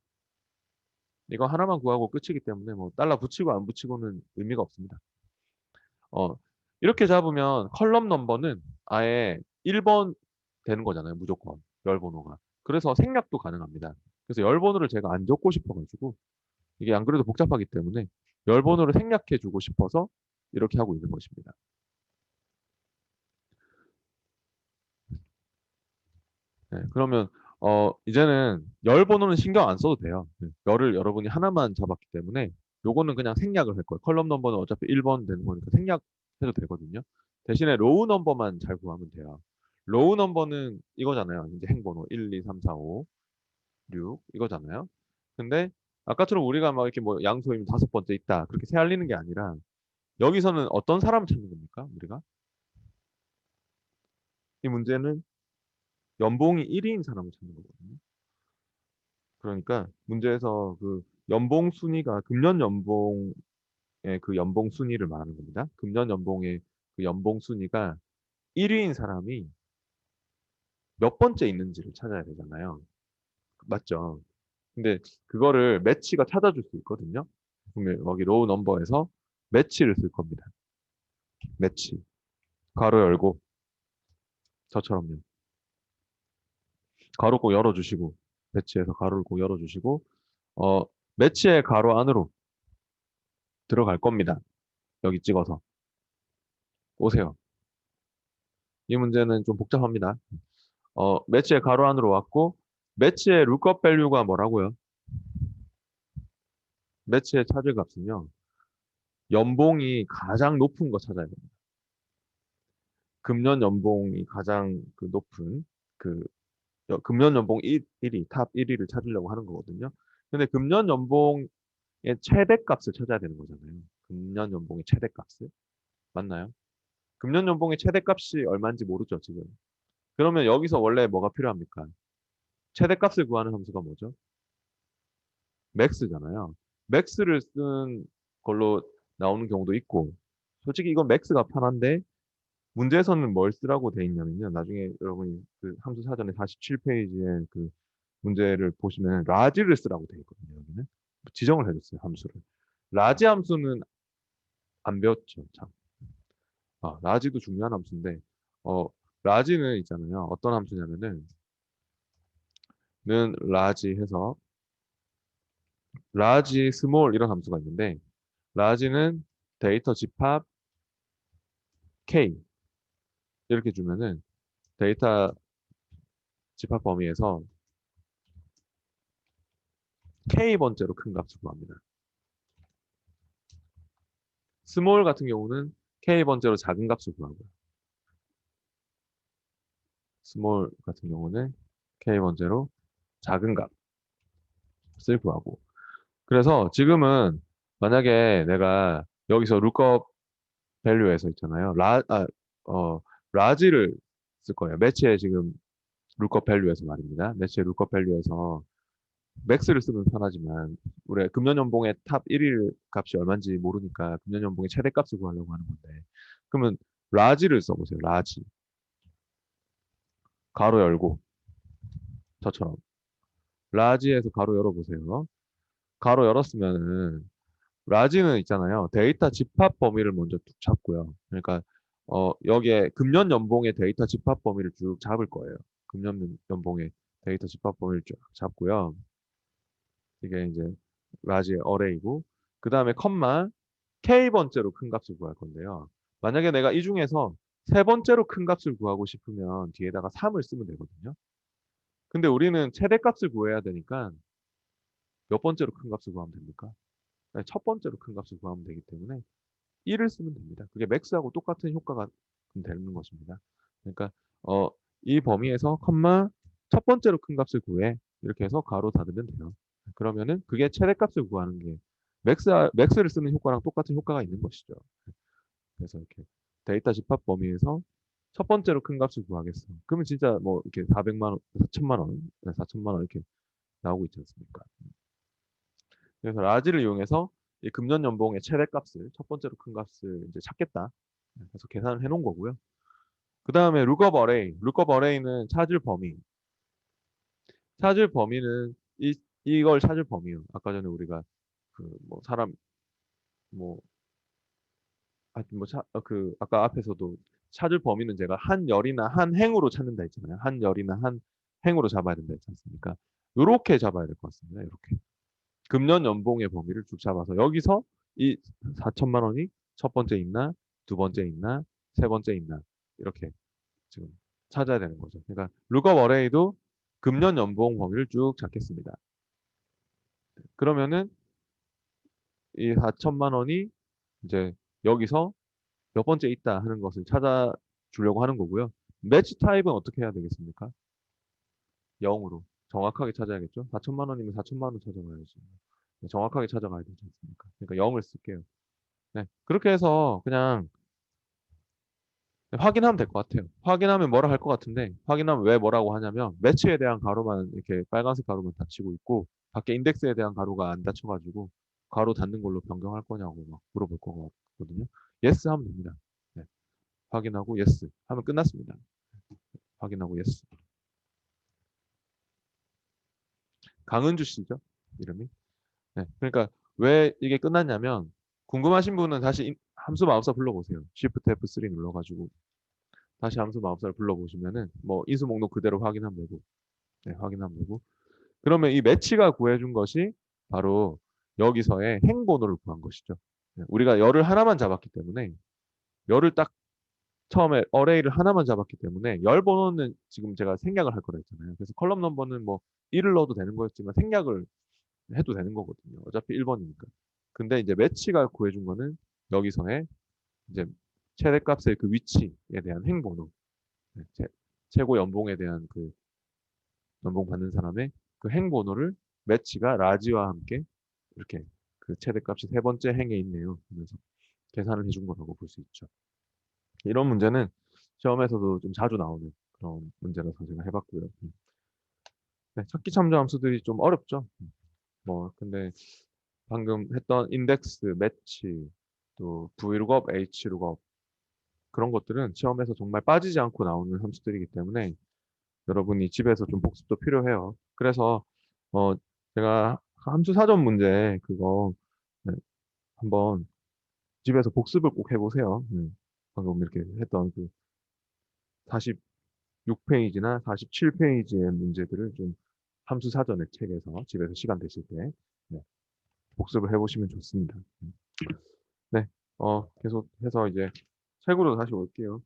이거 하나만 구하고 끝이기 때문에 뭐 달러 붙이고 안 붙이고는 의미가 없습니다. 어, 이렇게 잡으면 컬럼 넘버는 아예 1번 되는 거잖아요. 무조건. 열 번호가. 그래서 생략도 가능합니다. 그래서 열 번호를 제가 안 적고 싶어가지고 이게 안 그래도 복잡하기 때문에 열 번호를 생략해 주고 싶어서 이렇게 하고 있는 것입니다. 네, 그러면 이제는 열 번호는 신경 안 써도 돼요. 네, 열을 여러분이 하나만 잡았기 때문에 요거는 그냥 생략을 할 거예요. 컬럼 넘버는 어차피 1번 되는 거니까 생략해도 되거든요. 대신에 로우 넘버만 잘 구하면 돼요. 로우 넘버는 이거잖아요. 이제 행번호 1, 2, 3, 4, 5, 6 이거잖아요. 근데 아까처럼 우리가 막 이렇게 뭐 양소임 다섯 번째 있다 그렇게 세알리는 게 아니라 여기서는 어떤 사람을 찾는 겁니까? 우리가 이 문제는 연봉이 1위인 사람을 찾는 거거든요. 그러니까 문제에서 그 연봉 순위가 금년 연봉의 그 연봉 순위를 말하는 겁니다. 금년 연봉의 그 연봉 순위가 1위인 사람이 몇 번째 있는지를 찾아야 되잖아요. 맞죠? 근데 그거를 매치가 찾아줄 수 있거든요. 그러면 여기 로우 넘버에서 매치를 쓸 겁니다. 매치. 괄호 열고 저처럼요. 괄호 꼭 열어주시고 매치에서 괄호를 꼭 열어주시고 어 매치의 괄호 안으로 들어갈 겁니다. 여기 찍어서 오세요. 이 문제는 좀 복잡합니다. 매치의 가로 안으로 왔고, 매치의 룩업 밸류가 뭐라고요? 매치의 찾을 값은요, 연봉이 가장 높은 거 찾아야 됩니다. 금년 연봉이 가장 그 높은, 그, 금년 연봉 1위, 탑 1위를 찾으려고 하는 거거든요. 근데 금년 연봉 최대값을 찾아야 되는 거잖아요. 금년 연봉의 최대값을. 맞나요? 금년 연봉의 최대값이 얼마인지 모르죠, 지금. 그러면 여기서 원래 뭐가 필요합니까? 최대값을 구하는 함수가 뭐죠? 맥스잖아요. 맥스를 쓴 걸로 나오는 경우도 있고, 솔직히 이건 맥스가 편한데, 문제에서는 뭘 쓰라고 돼 있냐면요. 나중에 여러분이 그 함수 사전에 47페이지에 그 문제를 보시면 라지를 쓰라고 돼 있거든요. 여기는 지정을 해줬어요. 함수를. 라지 함수는 안 배웠죠. 참. 라지도 중요한 함수인데, 어, 라지는 있잖아요. 어떤 함수냐면은, 는 라지 해서, 라지, 스몰 이런 함수가 있는데, 라지는 데이터 집합 K 이렇게 주면은 데이터 집합 범위에서 K 번째로 큰 값을 구합니다. 스몰 같은 경우는 K 번째로 작은 값을 구하고요. 스몰 같은 경우는 K 번째로 작은 값을 구하고. 그래서 지금은 만약에 내가 여기서 lookup value에서 있잖아요. 라지를 쓸 거예요. 매치의 지금 lookup value에서 말입니다. 매치의 lookup value에서 맥스를 쓰면 편하지만 우리 금년 연봉의 탑 1일 값이 얼마인지 모르니까 금년 연봉의 최대 값을 구하려고 하는 건데 그러면 라지를 써보세요. 라지 가로 열고 저처럼 라지에서 가로 열어보세요. 가로 열었으면은 라지는 있잖아요. 데이터 집합 범위를 먼저 쭉 잡고요. 그러니까 여기에 금년 연봉의 데이터 집합 범위를 쭉 잡을 거예요. 금년 연봉의 데이터 집합 범위를 쭉 잡고요. 이게 이제 라지의 어레이고 그 다음에 컴마 k 번째로 큰 값을 구할 건데요. 만약에 내가 이 중에서 세 번째로 큰 값을 구하고 싶으면 뒤에다가 3을 쓰면 되거든요. 근데 우리는 최대값을 구해야 되니까 몇 번째로 큰 값을 구하면 됩니까? 네, 첫 번째로 큰 값을 구하면 되기 때문에 1을 쓰면 됩니다. 그게 맥스하고 똑같은 효과가 되는 것입니다. 그러니까 어, 이 범위에서 컴마 첫 번째로 큰 값을 구해 이렇게 해서 가로 닫으면 돼요. 그러면은 그게 최대값을 구하는 게 맥스를 쓰는 효과랑 똑같은 효과가 있는 것이죠. 그래서 이렇게 데이터 집합 범위에서 첫 번째로 큰 값을 구하겠어. 그러면 진짜 뭐 이렇게 400만 원, 4천만 원, 4천만 원 이렇게 나오고 있지 않습니까? 그래서 라지를 이용해서 이 금년 연봉의 최대값을 첫 번째로 큰 값을 이제 찾겠다. 그래서 계산을 해놓은 거고요. 그 다음에 룩업 어레이. 룩업 어레이는 찾을 범위. 찾을 범위는 이걸 찾을 범위요. 아까 전에 우리가 그 뭐 사람 뭐 하여튼 그 아까 앞에서도 찾을 범위는 제가 한 열이나 한 행으로 찾는다 했잖아요. 한 열이나 한 행으로 잡아야 된다 했지 않습니까? 요렇게 잡아야 될 것 같습니다. 이렇게. 금년 연봉의 범위를 쭉 잡아서 여기서 이 4천만 원이 첫 번째 있나, 두 번째 있나, 세 번째 있나 이렇게 지금 찾아야 되는 거죠. 그러니까 룩업 어레이도 금년 연봉 범위를 쭉 잡겠습니다. 그러면은 이 4천만 원이 이제 여기서 몇 번째 있다 하는 것을 찾아주려고 하는 거고요. 매치 타입은 어떻게 해야 되겠습니까? 0으로 정확하게 찾아야겠죠. 4천만 원이면 4천만 원 찾아가야지. 네, 정확하게 찾아가야 되지 않습니까? 그러니까 0을 쓸게요. 네, 그렇게 해서 그냥 확인하면 될 것 같아요. 확인하면 뭐라 할 것 같은데 확인하면 왜 뭐라고 하냐면 매치에 대한 가로만 이렇게 빨간색 가로만 닫히고 있고 밖에 인덱스에 대한 가로가 안 닫혀가지고 가로 닫는 걸로 변경할 거냐고 막 물어볼 거거든요. yes 하면 됩니다. 네, 확인하고 yes 하면 끝났습니다. 확인하고 yes. 강은주 씨죠? 이름이. 네, 그러니까 왜 이게 끝났냐면 궁금하신 분은 다시 함수 마법사 불러보세요. Shift F3 눌러가지고 다시 함수 마법사를 불러보시면은 뭐 인수 목록 그대로 확인하면 되고 네, 확인하면 되고 그러면 이 매치가 구해준 것이 바로 여기서의 행번호를 구한 것이죠. 네, 우리가 열을 하나만 잡았기 때문에 열을 딱 처음에 어레이를 하나만 잡았기 때문에 열 번호는 지금 제가 생략을 할 거라 했잖아요. 그래서 컬럼 넘버는 뭐 1을 넣어도 되는 거였지만 생략을 해도 되는 거거든요. 어차피 1번이니까. 근데 이제 매치가 구해준 거는 여기서의 이제 최대값의 그 위치에 대한 행번호, 네, 최고 연봉에 대한 그 연봉 받는 사람의 그 행번호를 매치가 라지와 함께 이렇게 그 그 최대값이 세 번째 행에 있네요. 그래서 계산을 해준 거라고 볼 수 있죠. 이런 문제는 시험에서도 좀 자주 나오는 그런 문제라서 제가 해봤고요. 네, 찾기 참조 함수들이 좀 어렵죠. 뭐 근데 방금 했던 인덱스, 매치, 또 Vlookup, Hlookup 그런 것들은 시험에서 정말 빠지지 않고 나오는 함수들이기 때문에 여러분이 집에서 좀 복습도 필요해요. 그래서 어 제가 함수 사전 문제 그거 네, 한번 집에서 복습을 꼭 해보세요. 방금 이렇게 했던 그 46페이지나 47페이지의 문제들을 좀 함수 사전의 책에서 집에서 시간 되실 때 네, 복습을 해보시면 좋습니다. 네, 계속해서 이제 책으로 다시 올게요.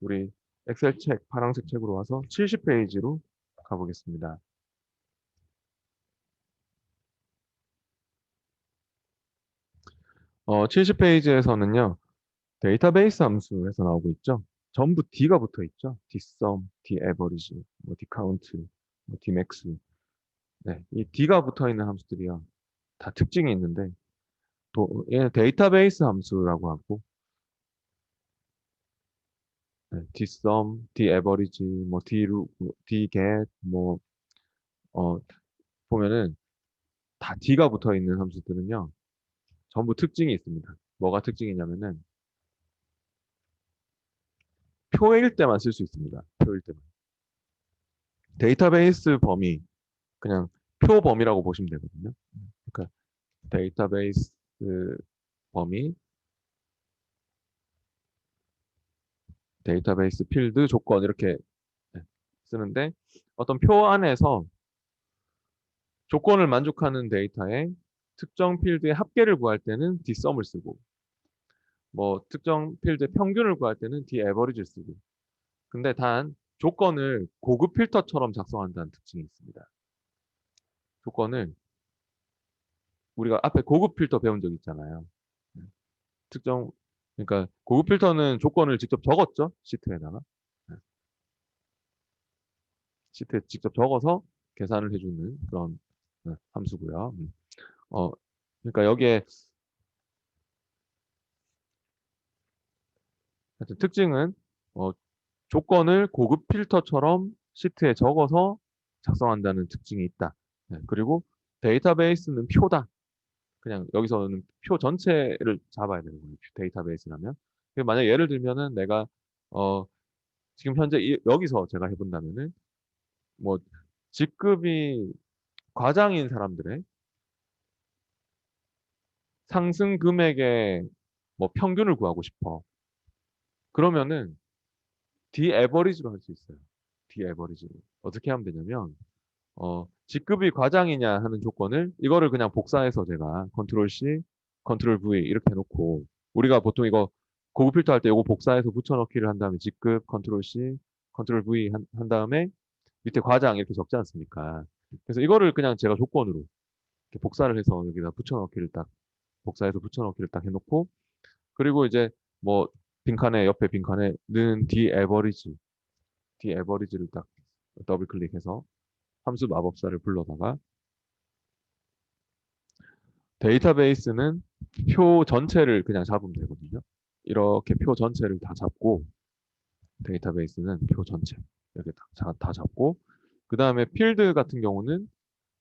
우리 엑셀 책, 파란색 책으로 와서 70페이지로 가보겠습니다. 70페이지에서는요, 데이터베이스 함수에서 나오고 있죠. 전부 D가 붙어 있죠. Dsum, Daverage, 뭐 Dcount, 뭐 Dmax. 네, 이 D가 붙어 있는 함수들이요. 다 특징이 있는데, 얘는 데이터베이스 함수라고 하고, 네, Dsum, Daverage, 뭐 Dget, 뭐, 어, 보면은 다 D가 붙어 있는 함수들은요, 전부 특징이 있습니다. 뭐가 특징이냐면은, 표일 때만 쓸 수 있습니다. 표일 때만. 데이터베이스 범위, 그냥 표 범위라고 보시면 되거든요. 그러니까 데이터베이스 범위, 데이터베이스 필드 조건 이렇게 네, 쓰는데 어떤 표 안에서 조건을 만족하는 데이터의 특정 필드의 합계를 구할 때는 dsum을 쓰고 뭐 특정 필드의 평균을 구할 때는 daverage를 쓰고 근데 단 조건을 고급 필터처럼 작성한다는 특징이 있습니다. 조건을 우리가 앞에 고급 필터 배운 적 있잖아요. 특정 그러니까 고급 필터는 조건을 직접 적었죠 시트에다가 시트에 직접 적어서 계산을 해주는 그런 함수고요. 어 그러니까 여기에 하여튼 특징은 어, 조건을 고급 필터처럼 시트에 적어서 작성한다는 특징이 있다. 네, 그리고 데이터베이스는 표다. 그냥 여기서는 표 전체를 잡아야 되는 거예요. 데이터베이스라면. 만약 예를 들면은 내가 어, 지금 현재 여기서 제가 해본다면은 뭐 직급이 과장인 사람들의 상승 금액의 뭐 평균을 구하고 싶어. 그러면은 디에버리지로 할 수 있어요. 디에버리지로. 어떻게 하면 되냐면 직급이 과장이냐 하는 조건을 이거를 그냥 복사해서 제가 컨트롤 C, 컨트롤 V 이렇게 해놓고 우리가 보통 이거 고급 필터 할 때 이거 복사해서 붙여넣기를 한 다음에 직급 컨트롤 C, 컨트롤 V 한 다음에 밑에 과장 이렇게 적지 않습니까? 그래서 이거를 그냥 제가 조건으로 이렇게 복사를 해서 여기다 붙여넣기를 딱 복사해서 붙여넣기를 딱 해놓고 그리고 이제 뭐 빈칸에 옆에 빈칸에 는 디에버리지를 딱 더블 클릭해서 함수 마법사를 불러다가 데이터베이스는 표 전체를 그냥 잡으면 되거든요. 이렇게 표 전체를 다 잡고 데이터베이스는 표 전체 이렇게 다 잡고 그 다음에 필드 같은 경우는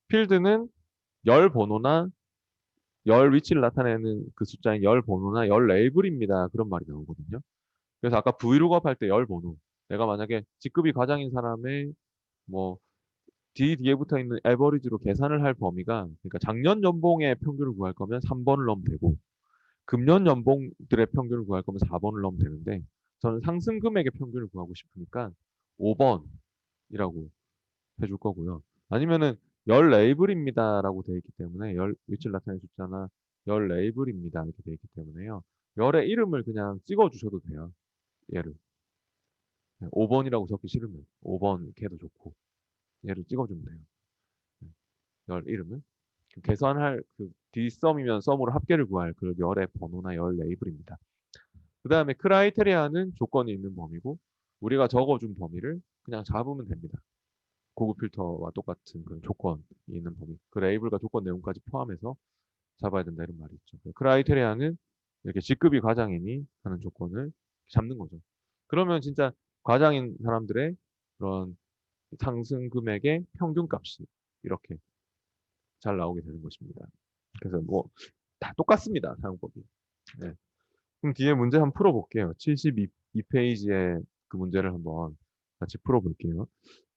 필드는 열 번호나 열 위치를 나타내는 그 숫자인 열 번호나 열 레이블입니다. 그런 말이 나오거든요. 그래서 아까 브이로그업 할 때 열 번호 내가 만약에 직급이 과장인 사람의 뭐 D 뒤에 붙어 있는 에버리지로 계산을 할 범위가 그러니까 작년 연봉의 평균을 구할 거면 3번을 넣으면 되고 금년 연봉들의 평균을 구할 거면 4번을 넣으면 되는데 저는 상승 금액의 평균을 구하고 싶으니까 5번이라고 해줄 거고요. 아니면은 열 레이블입니다라고 되어 있기 때문에 열 위치를 나타내 숫자나 열 레이블입니다 이렇게 되어 있기 때문에요. 열의 이름을 그냥 찍어 주셔도 돼요. 얘를 5번이라고 적기 싫으면 5번 이렇게 해도 좋고 얘를 찍어주면 돼요. 열 이름을 계산할 그 dsum이면 sum으로 합계를 구할 그 열의 번호나 열 레이블입니다. 그 다음에 크라이테리아는 조건이 있는 범위고 우리가 적어준 범위를 그냥 잡으면 됩니다. 고급 필터와 똑같은 그런 조건이 있는 범위. 그 레이블과 조건 내용까지 포함해서 잡아야 된다 이런 말이 있죠. 크라이테리아는 이렇게 직급이 과장이니 하는 조건을 잡는 거죠. 그러면 진짜 과장인 사람들의 그런 상승 금액의 평균값이 이렇게 잘 나오게 되는 것입니다. 그래서 뭐 다 똑같습니다. 사용법이. 네. 그럼 뒤에 문제 한번 풀어볼게요. 72페이지의 그 문제를 한번 같이 풀어볼게요.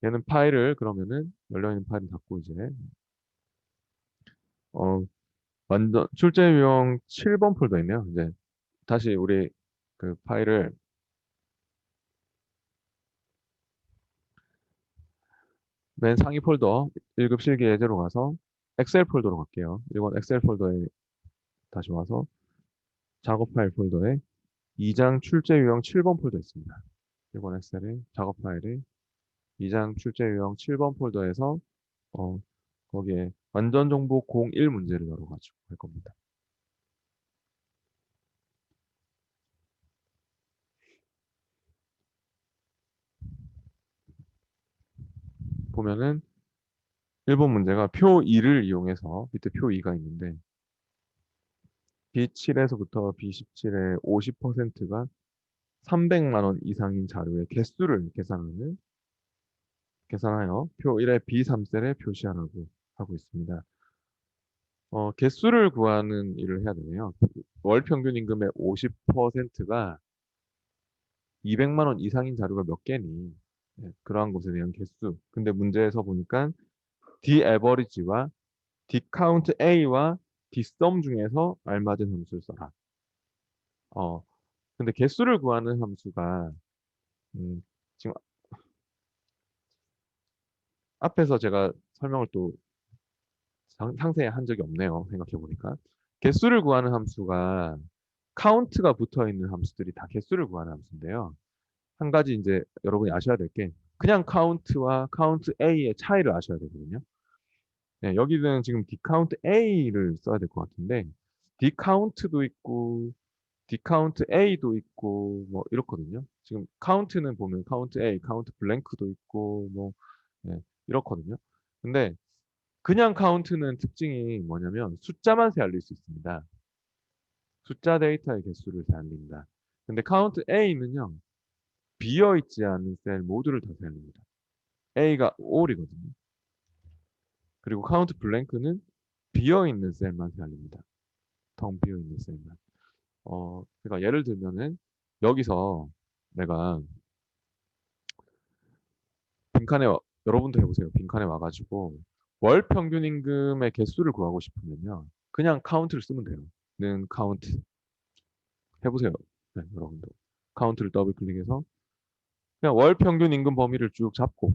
얘는 파일을 그러면은 열려있는 파일을 닫고 이제 어 완전 출제 유형 7번 폴더 있네요. 이제 다시 우리 그 파일을 맨 상위 폴더 1급 실기 예제로 가서 엑셀 폴더로 갈게요. 이건 엑셀 폴더에 다시 와서 작업 파일 폴더에 2장 출제 유형 7번 폴더 있습니다. 이번 엑셀의 작업 파일에 2장 출제 유형 7번 폴더에서 어, 거기에 완전 정보 01 문제를 열어가지고 할 겁니다. 보면은 1번 문제가 표 2를 이용해서 밑에 표 2가 있는데 B7에서부터 B17의 50%가 300만 원 이상인 자료의 개수를 계산하여 표 1의 B3셀에 표시하라고 하고 있습니다. 개수를 구하는 일을 해야 되네요. 월 평균 임금의 50%가 200만 원 이상인 자료가 몇 개니? 네, 그러한 것에 대한 개수. 근데 문제에서 보니까 D average와 D count A와 D sum 중에서 알맞은 함수를 써라. 어, 근데 개수를 구하는 함수가 음, 지금 앞에서 제가 설명을 또 상세히 한 적이 없네요. 생각해 보니까 개수를 구하는 함수가 count가 붙어 있는 함수들이 다 개수를 구하는 함수인데요. 한 가지 이제 여러분이 아셔야 될 게 그냥 count와 count A의 차이를 아셔야 되거든요. 네, 여기는 지금 dcount A를 써야 될 것 같은데 dcount도 있고 dcount A도 있고 뭐 이렇거든요. 지금 count는 보면 count A, count blank도 있고 뭐 네, 이렇거든요. 근데 그냥 count는 특징이 뭐냐면 숫자만 세알릴 수 있습니다. 숫자 데이터의 개수를 세알린다. 근데 count A는요. 비어 있지 않은 셀 모두를 다 세알립니다. A가 all이거든요. 그리고 count blank는 비어 있는 셀만 세알립니다. 텅 비어 있는 셀만. 그러니까 예를 들면은 여기서 내가 빈칸에 여러분도 해보세요. 빈칸에 와가지고 월 평균 임금의 개수를 구하고 싶으면요. 그냥 카운트를 쓰면 돼요. 는 카운트 해보세요. 네, 여러분도 카운트를 더블 클릭해서 그냥 월 평균 임금 범위를 쭉 잡고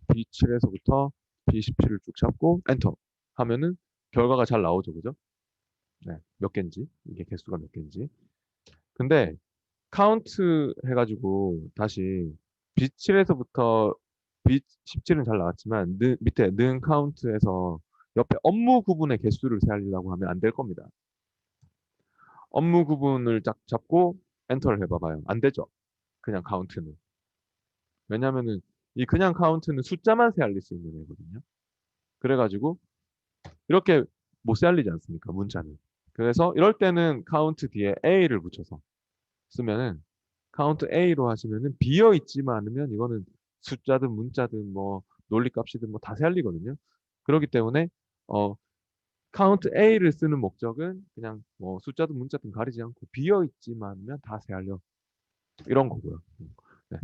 B7에서부터 B17을 쭉 잡고 엔터 하면은 결과가 잘 나오죠, 그죠? 네, 몇 개인지 이게 개수가 몇 개인지. 근데 카운트 해가지고 다시 B7에서부터 B17은 잘 나왔지만 밑에 는 카운트에서 옆에 업무 구분의 개수를 세알리려고 하면 안 될 겁니다. 업무 구분을 딱 잡고 엔터를 해봐봐요. 안 되죠. 그냥 카운트는. 왜냐면은 이 그냥 카운트는 숫자만 세알릴 수 있는 애거든요. 그래가지고 이렇게 못 세알리지 않습니까? 문자는. 그래서 이럴 때는 카운트 뒤에 A를 붙여서 쓰면은 카운트 A로 하시면은 비어 있지만 않으면 이거는 숫자든 문자든 뭐 논리값이든 뭐 다 세알리거든요. 그렇기 때문에 어 카운트 A를 쓰는 목적은 그냥 뭐 숫자든 문자든 가리지 않고 비어 있지만 않으면 다 세알려 이런 거고요. 네.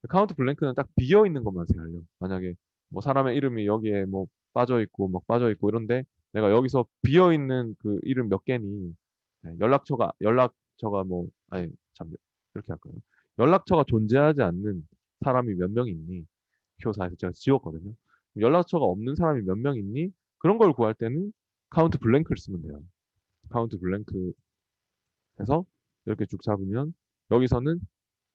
카운트 블랭크는 딱 비어 있는 것만 세알려. 만약에 뭐 사람의 이름이 여기에 뭐 빠져 있고 막 빠져 있고 이런데 내가 여기서 비어 있는 그 이름 몇 개니 네, 연락처가 뭐 아니 참 이렇게 할까요? 연락처가 존재하지 않는 사람이 몇 명 있니? 표사에서 제가 지웠거든요. 연락처가 없는 사람이 몇 명 있니? 그런 걸 구할 때는 카운트 블랭크를 쓰면 돼요. 카운트 블랭크 해서 이렇게 쭉 잡으면 여기서는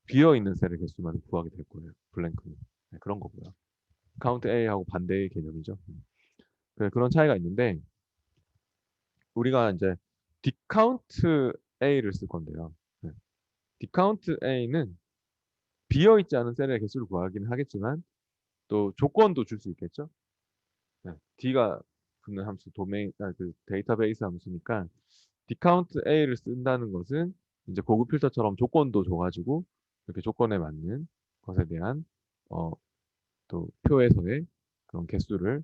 비어 있는 셀의 개수만 구하게 될 거예요. 블랭크는. 네, 그런 거고요. 카운트 A하고 반대의 개념이죠. 그런 차이가 있는데 우리가 이제 디카운트 A를 쓸 건데요. 네. 디카운트 A는 비어 있지 않은 셀의 개수를 구하기는 하겠지만 또 조건도 줄 수 있겠죠. 네. D가 붙는 함수 그 데이터베이스 함수니까 디카운트 A를 쓴다는 것은 이제 고급 필터처럼 조건도 줘가지고 이렇게 조건에 맞는 것에 대한 또 표에서의 그런 개수를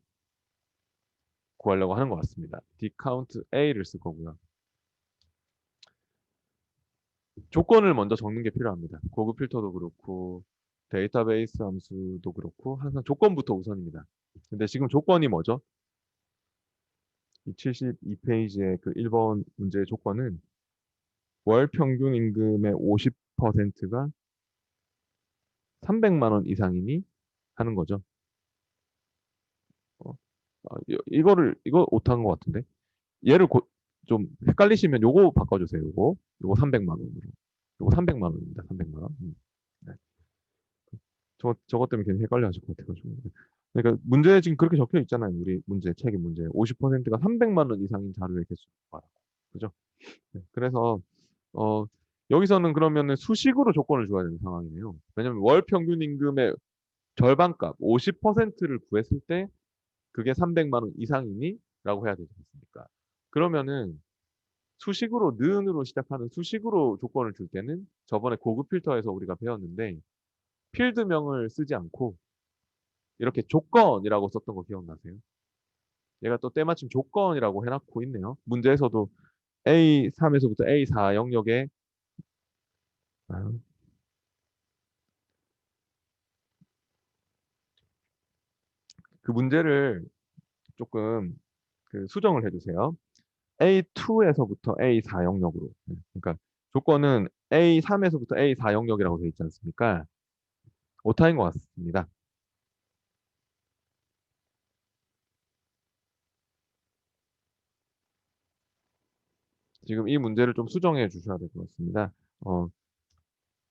구하려고 하는 것 같습니다. 디카운트 A를 쓸 거고요. 조건을 먼저 적는 게 필요합니다. 고급 필터도 그렇고 데이터베이스 함수도 그렇고 항상 조건부터 우선입니다. 근데 지금 조건이 뭐죠? 이 72페이지의 그 1번 문제의 조건은 월 평균 임금의 50%가 300만 원 이상이니 하는 거죠. 어, 이거 못한 것 같은데. 얘를 좀 헷갈리시면 요거 바꿔주세요. 요거 300만 원으로. 요거 300만 원입니다. 300만 원. 네. 저것 때문에 괜히 헷갈려 하실 것 같아가지고. 그러니까 문제에 지금 그렇게 적혀 있잖아요. 우리 문제, 책의 문제. 50%가 300만 원 이상인 자료의 개수를 구하라고. 그죠? 네. 그래서, 어, 여기서는 그러면은 수식으로 조건을 줘야 되는 상황이네요. 왜냐면 월 평균 임금의 절반값, 50%를 구했을 때 그게 300만 원 이상이니? 라고 해야 되지 않습니까? 그러면은 수식으로, 는으로 시작하는 수식으로 조건을 줄 때는 저번에 고급 필터에서 우리가 배웠는데 필드명을 쓰지 않고 이렇게 조건이라고 썼던 거 기억나세요? 얘가 또 때마침 조건이라고 해놓고 있네요. 문제에서도 A3에서부터 A4 영역에 아, 그 문제를 조금 그 수정을 해주세요. A2에서부터 A4 영역으로. 그러니까 조건은 A3에서부터 A4 영역이라고 되어 있지 않습니까? 오타인 것 같습니다. 지금 이 문제를 좀 수정해 주셔야 될 것 같습니다.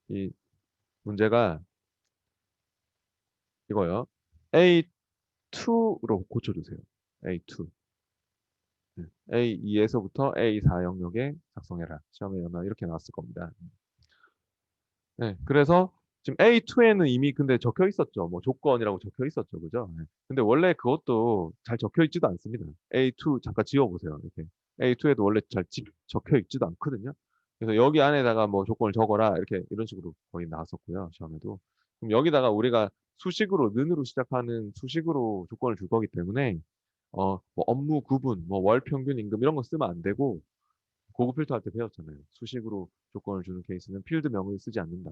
이 문제가 이거요. A2로 고쳐주세요. A2. A2에서부터 A4 영역에 작성해라. 시험에 아마 이렇게 나왔을 겁니다. 네, 그래서 지금 A2에는 이미 근데 적혀 있었죠. 뭐 조건이라고 적혀 있었죠. 그죠? 네. 근데 원래 그것도 잘 적혀 있지도 않습니다. A2 잠깐 지워보세요. 이렇게. A2에도 원래 잘 적혀 있지도 않거든요. 그래서 여기 안에다가 뭐 조건을 적어라. 이렇게 이런 식으로 거의 나왔었고요. 시험에도. 그럼 여기다가 우리가 수식으로, 는으로 시작하는 수식으로 조건을 줄 거기 때문에 뭐 업무 구분, 뭐 월 평균 임금 이런 거 쓰면 안 되고 고급 필터 할 때 배웠잖아요. 수식으로 조건을 주는 케이스는 필드명을 쓰지 않는다.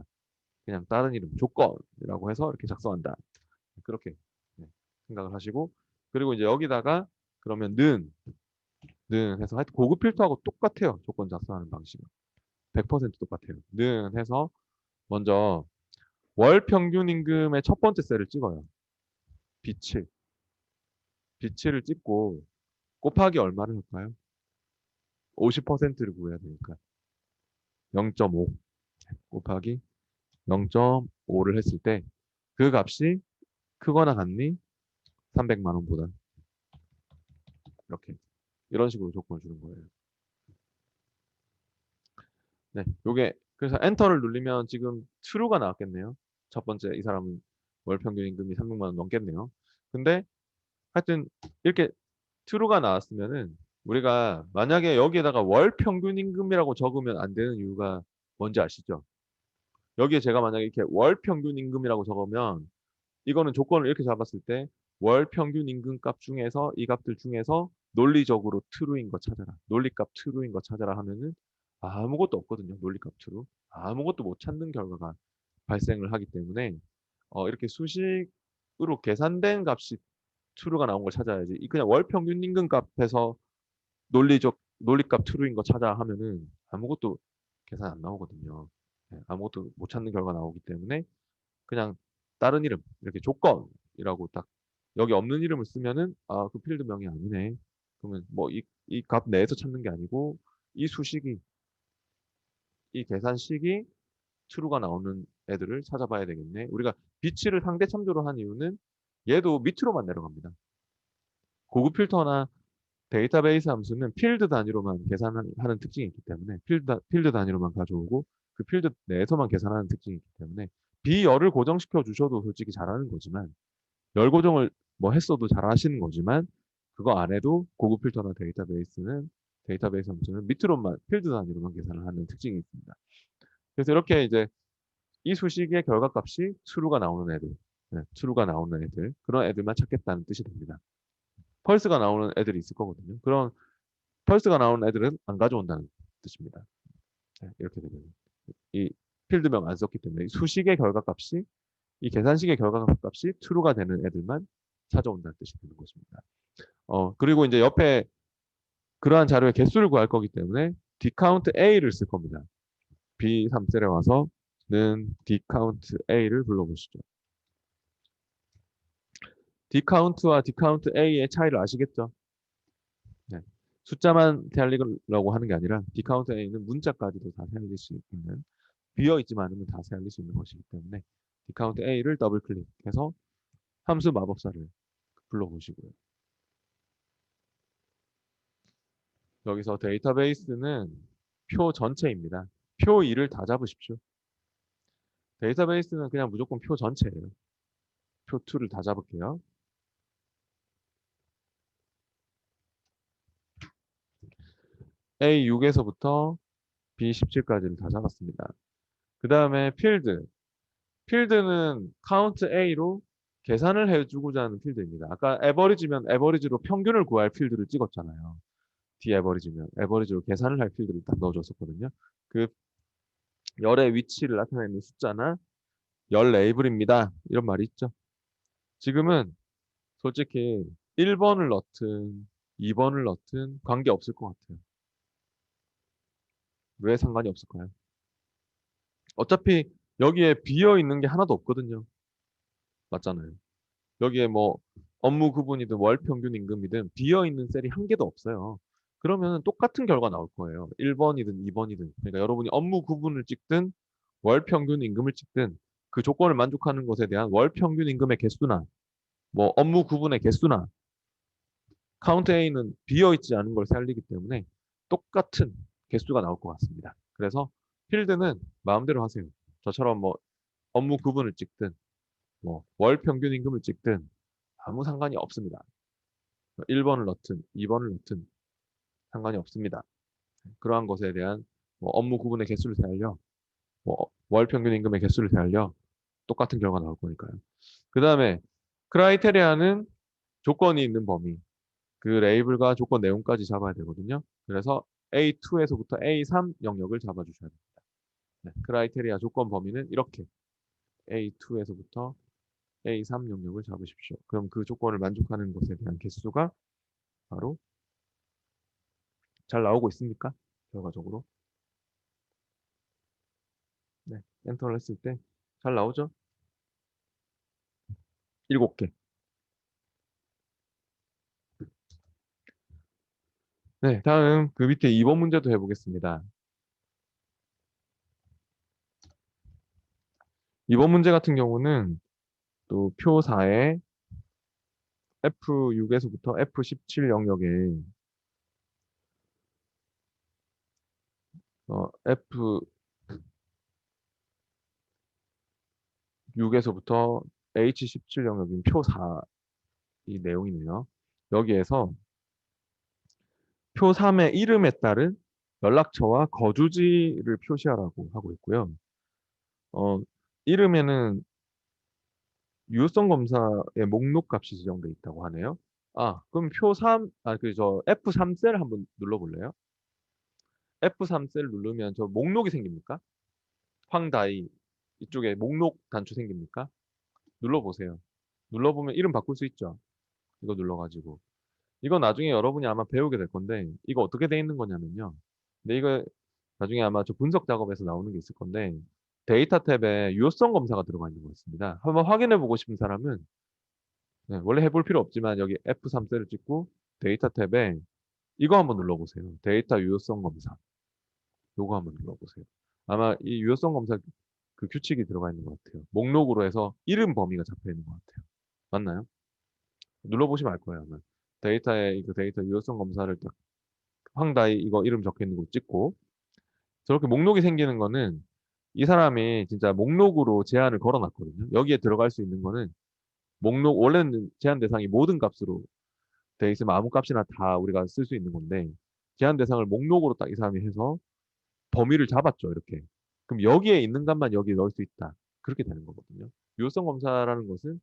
그냥 다른 이름 조건이라고 해서 이렇게 작성한다. 그렇게 네, 생각을 하시고 그리고 이제 여기다가 그러면 는 해서 하여튼 고급 필터하고 똑같아요. 조건 작성하는 방식은 100% 똑같아요. 는 해서 먼저 월 평균 임금의 첫 번째 셀을 찍어요. 빛을 빛을 찍고 곱하기 얼마를 할까요? 50%를 구해야 되니까 0.5 곱하기 0.5를 했을 때 그 값이 크거나 같니? 300만 원보다 이렇게 이런 식으로 조건을 주는 거예요. 네, 요게 그래서 엔터를 누르면 지금 true가 나왔겠네요. 첫 번째 이 사람은 월 평균 임금이 300만 원 넘겠네요. 근데 하여튼 이렇게 true가 나왔으면은 우리가 만약에 여기에다가 월 평균 임금이라고 적으면 안 되는 이유가 뭔지 아시죠? 여기에 제가 만약에 이렇게 월 평균 임금이라고 적으면 이거는 조건을 이렇게 잡았을 때 월 평균 임금 값 중에서 이 값들 중에서 논리적으로 true인 거 찾아라. 논리값 true인 거 찾아라 하면은 아무것도 없거든요. 논리값 true. 아무것도 못 찾는 결과가 발생을 하기 때문에 이렇게 수식으로 계산된 값이 true가 나온 걸 찾아야지. 이 그냥 월 평균 임금 값에서 논리값 true인 거 찾아 하면은 아무것도 계산 안 나오거든요. 네, 아무것도 못 찾는 결과 나오기 때문에 그냥 다른 이름 이렇게 조건이라고 딱 여기 없는 이름을 쓰면은 그 필드명이 아니네. 그러면 뭐 이 값 내에서 찾는 게 아니고 이 수식이 이 계산식이 true가 나오는 애들을 찾아봐야 되겠네. 우리가 비치를 상대 참조로 한 이유는 얘도 밑으로만 내려갑니다. 고급 필터나 데이터베이스 함수는 필드 단위로만 계산하는 특징이 있기 때문에 필드 단위로만 가져오고 그 필드 내에서만 계산하는 특징이 있기 때문에 비열을 고정시켜 주셔도 솔직히 잘하는 거지만 열 고정을 뭐 했어도 잘하시는 거지만 그거 안 해도 고급 필터나 데이터베이스 함수는 밑으로만 필드 단위로만 계산을 하는 특징이 있습니다. 그래서 이렇게 이제 이 수식의 결과값이 true가 나오는 애들, true가 나오는 애들, 그런 애들만 찾겠다는 뜻이 됩니다. 펄스가 나오는 애들이 있을 거거든요. 그런 펄스가 나오는 애들은 안 가져온다는 뜻입니다. 이렇게 되면 이 필드명 안 썼기 때문에 수식의 결과값이 이 계산식의 결과값이 true가 되는 애들만 찾아온다는 뜻이 되는 것입니다. 그리고 이제 옆에 그러한 자료의 개수를 구할 거기 때문에 dcount a를 쓸 겁니다. B3셀에 와서는 dcount a를 불러보시죠. dcount와 dcount a의 차이를 아시겠죠? 네. 숫자만 세알리려고 하는 게 아니라 dcount a는 문자까지도 다 세알릴 수 있는 비어있지만 않으면 다 세알릴 수 있는 것이기 때문에 dcount a를 더블 클릭해서 함수 마법사를 불러보시고요. 여기서 데이터베이스는 표 전체입니다. 표 2를 다 잡으십시오. 데이터베이스는 그냥 무조건 표 전체예요. 표 2를 다 잡을게요. A6에서부터 B17까지를 다 잡았습니다. 그 다음에 필드. 필드는 count A로 계산을 해주고자 하는 필드입니다. 아까 에버리지면 에버리지로 평균을 구할 필드를 찍었잖아요. D 에버리지면 에버리지로 계산을 할 필드를 딱 넣어줬었거든요. 그 열의 위치를 나타내는 숫자나 열 레이블입니다. 이런 말이 있죠. 지금은 솔직히 1번을 넣든 2번을 넣든 관계없을 것 같아요. 왜 상관이 없을까요? 어차피 여기에 비어 있는 게 하나도 없거든요. 맞잖아요. 여기에 뭐 업무 구분이든 월 평균 임금이든 비어 있는 셀이 한 개도 없어요. 그러면 똑같은 결과 나올 거예요. 1번이든 2번이든. 그러니까 여러분이 업무 구분을 찍든 월 평균 임금을 찍든 그 조건을 만족하는 것에 대한 월 평균 임금의 개수나 뭐 업무 구분의 개수나 카운트 A는 비어 있지 않은 걸 살리기 때문에 똑같은 개수가 나올 것 같습니다. 그래서 필드는 마음대로 하세요. 저처럼 뭐 업무 구분을 찍든 뭐 월 평균 임금을 찍든 아무 상관이 없습니다. 1번을 넣든 2번을 넣든 상관이 없습니다. 그러한 것에 대한 뭐 업무 구분의 개수를 세알려 뭐월 평균 임금의 개수를 세알려 똑같은 결과가 나올 거니까요. 그 다음에 크라이테리아는 조건이 있는 범위 그 레이블과 조건 내용까지 잡아야 되거든요. 그래서 A2에서부터 A3 영역을 잡아주셔야 됩니다. 네, 크라이테리아 조건 범위는 이렇게 A2에서부터 A3 영역을 잡으십시오. 그럼 그 조건을 만족하는 것에 대한 개수가 바로 잘 나오고 있습니까? 결과적으로. 네, 엔터를 했을 때 잘 나오죠? 7개. 네, 다음 그 밑에 2번 문제도 해보겠습니다. 2번 문제 같은 경우는 또 표 4에 F6에서부터 F17 영역에 F6에서부터 H17 영역인 표 4 이 내용이네요. 여기에서 표 3의 이름에 따른 연락처와 거주지를 표시하라고 하고 있고요. 어, 이름에는 유효성 검사의 목록 값이 지정되어 있다고 하네요. 그럼 표 3, F3 셀 한번 눌러볼래요? F3 셀 누르면 저 목록이 생깁니까? 황다이 이쪽에 목록 단추 생깁니까? 눌러보세요. 눌러보면 이름 바꿀 수 있죠. 이거 눌러가지고. 이거 나중에 여러분이 아마 배우게 될 건데 이거 어떻게 돼 있는 거냐면요. 근데 이거 나중에 아마 저 분석 작업에서 나오는 게 있을 건데 데이터 탭에 유효성 검사가 들어가 있는 것 같습니다. 한번 확인해 보고 싶은 사람은 원래 해볼 필요 없지만 여기 F3셀을 찍고 데이터 탭에 이거 한번 눌러보세요. 데이터 유효성 검사. 요거 한번 눌러보세요. 아마 이 유효성 검사 그 규칙이 들어가 있는 것 같아요. 목록으로 해서 이름 범위가 잡혀 있는 것 같아요. 맞나요? 눌러보시면 알 거예요. 아마. 데이터에 그 데이터 유효성 검사를 딱 황다이 이거 이름 적혀 있는 거 찍고 저렇게 목록이 생기는 거는 이 사람이 진짜 목록으로 제한을 걸어놨거든요. 여기에 들어갈 수 있는 거는 목록 원래는 제한 대상이 모든 값으로 돼 있으면 아무 값이나 다 우리가 쓸 수 있는 건데 제한 대상을 목록으로 딱 이 사람이 해서 범위를 잡았죠. 이렇게. 그럼 여기에 있는 값만 여기에 넣을 수 있다. 그렇게 되는 거거든요. 유효성 검사라는 것은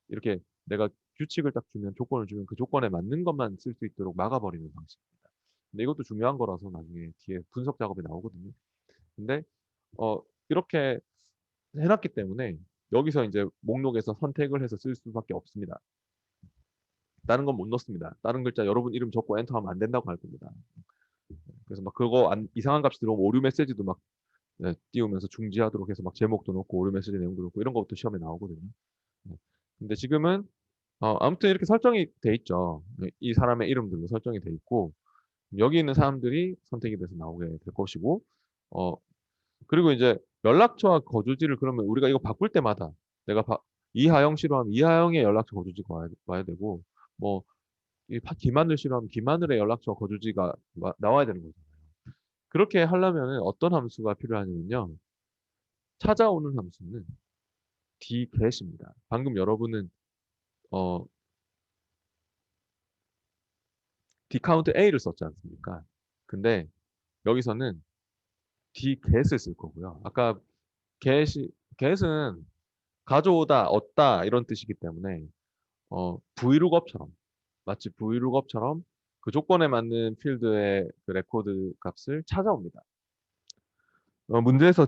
이렇게 내가 규칙을 딱 주면 조건을 주면 그 조건에 맞는 것만 쓸 수 있도록 막아버리는 방식입니다. 근데 이것도 중요한 거라서 나중에 뒤에 분석 작업이 나오거든요. 근데 어 이렇게 해놨기 때문에 여기서 이제 목록에서 선택을 해서 쓸 수밖에 없습니다. 다른 건 못 넣습니다. 다른 글자 여러분 이름 적고 엔터하면 안 된다고 할 겁니다. 그래서 막 그거 이상한 값이 들어오면 오류 메시지도 막 띄우면서 중지하도록 해서 막 제목도 넣고 오류 메시지 내용도 넣고 이런 것부터 시험에 나오거든요. 네. 근데 지금은 아무튼 이렇게 설정이 돼 있죠. 네, 이 사람의 이름들로 설정이 돼 있고 여기 있는 사람들이 선택이 돼서 나오게 될 것이고 어 그리고 이제 연락처와 거주지를 그러면 우리가 이거 바꿀 때마다 내가 이하영 싫어하면 이하영의 연락처 거주지가 와야 되고 뭐 김하늘 싫어하면 김하늘의 연락처 거주지가 나와야 되는 거죠. 그렇게 하려면 어떤 함수가 필요하냐면요. 찾아오는 함수는 dget입니다. 방금 여러분은 어, dcount a를 썼지 않습니까? 근데 여기서는 dget을 쓸 거고요. 아까 get은 가져오다, 얻다 이런 뜻이기 때문에 vlookup처럼 마치 vlookup처럼 그 조건에 맞는 필드의 그 레코드 값을 찾아옵니다. 문제에서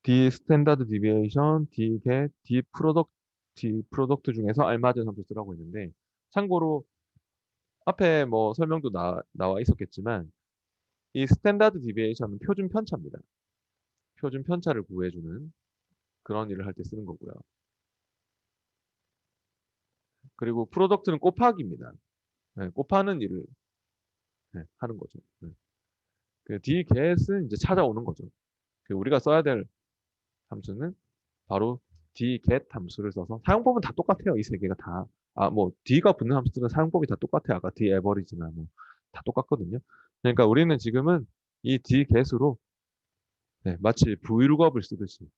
d 스탠다드 디비에이션, d get, d 프로덕트 중에서 알맞은 함수 쓰라고 했는데 참고로 앞에 뭐 설명도 나와 있었겠지만 이 스탠다드 디비에이션은 표준 편차입니다. 표준 편차를 구해주는 그런 일을 할 때 쓰는 거고요. 그리고 프로덕트는 곱하기입니다. 네, 곱하는 일을 하는 거죠. 네. 그 dget은 이제 찾아오는 거죠. 그 우리가 써야 될 함수는 바로 dget 함수를 써서 사용법은 다 똑같아요. 이 세 개가 다. 뭐 d가 붙는 함수들은 사용법이 다 똑같아요. 아까 daverage나 뭐 다 똑같거든요. 그러니까 우리는 지금은 이 dget으로 마치 vlookup을 쓰듯이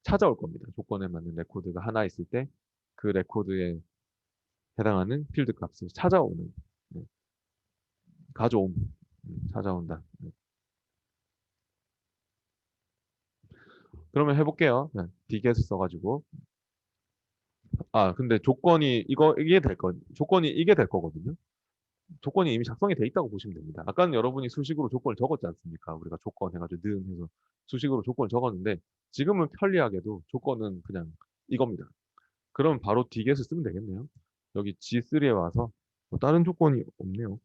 찾아올 겁니다. 조건에 맞는 레코드가 하나 있을 때 그 레코드에 해당하는 필드 값을 찾아오는 네, 가져옴 찾아온다. 네. 그러면 해볼게요. dget을 써가지고 근데 조건이 이게 될 거, 조건이 이게 될 거거든요. 조건이 이미 작성이 돼 있다고 보시면 됩니다. 아까는 여러분이 수식으로 조건을 적었지 않습니까? 우리가 조건 해가지고 는 해서 수식으로 조건을 적었는데 지금은 편리하게도 조건은 그냥 이겁니다. 그럼 바로 dget을 쓰면 되겠네요. 여기 G3에 와서 뭐 다른 조건이 없네요.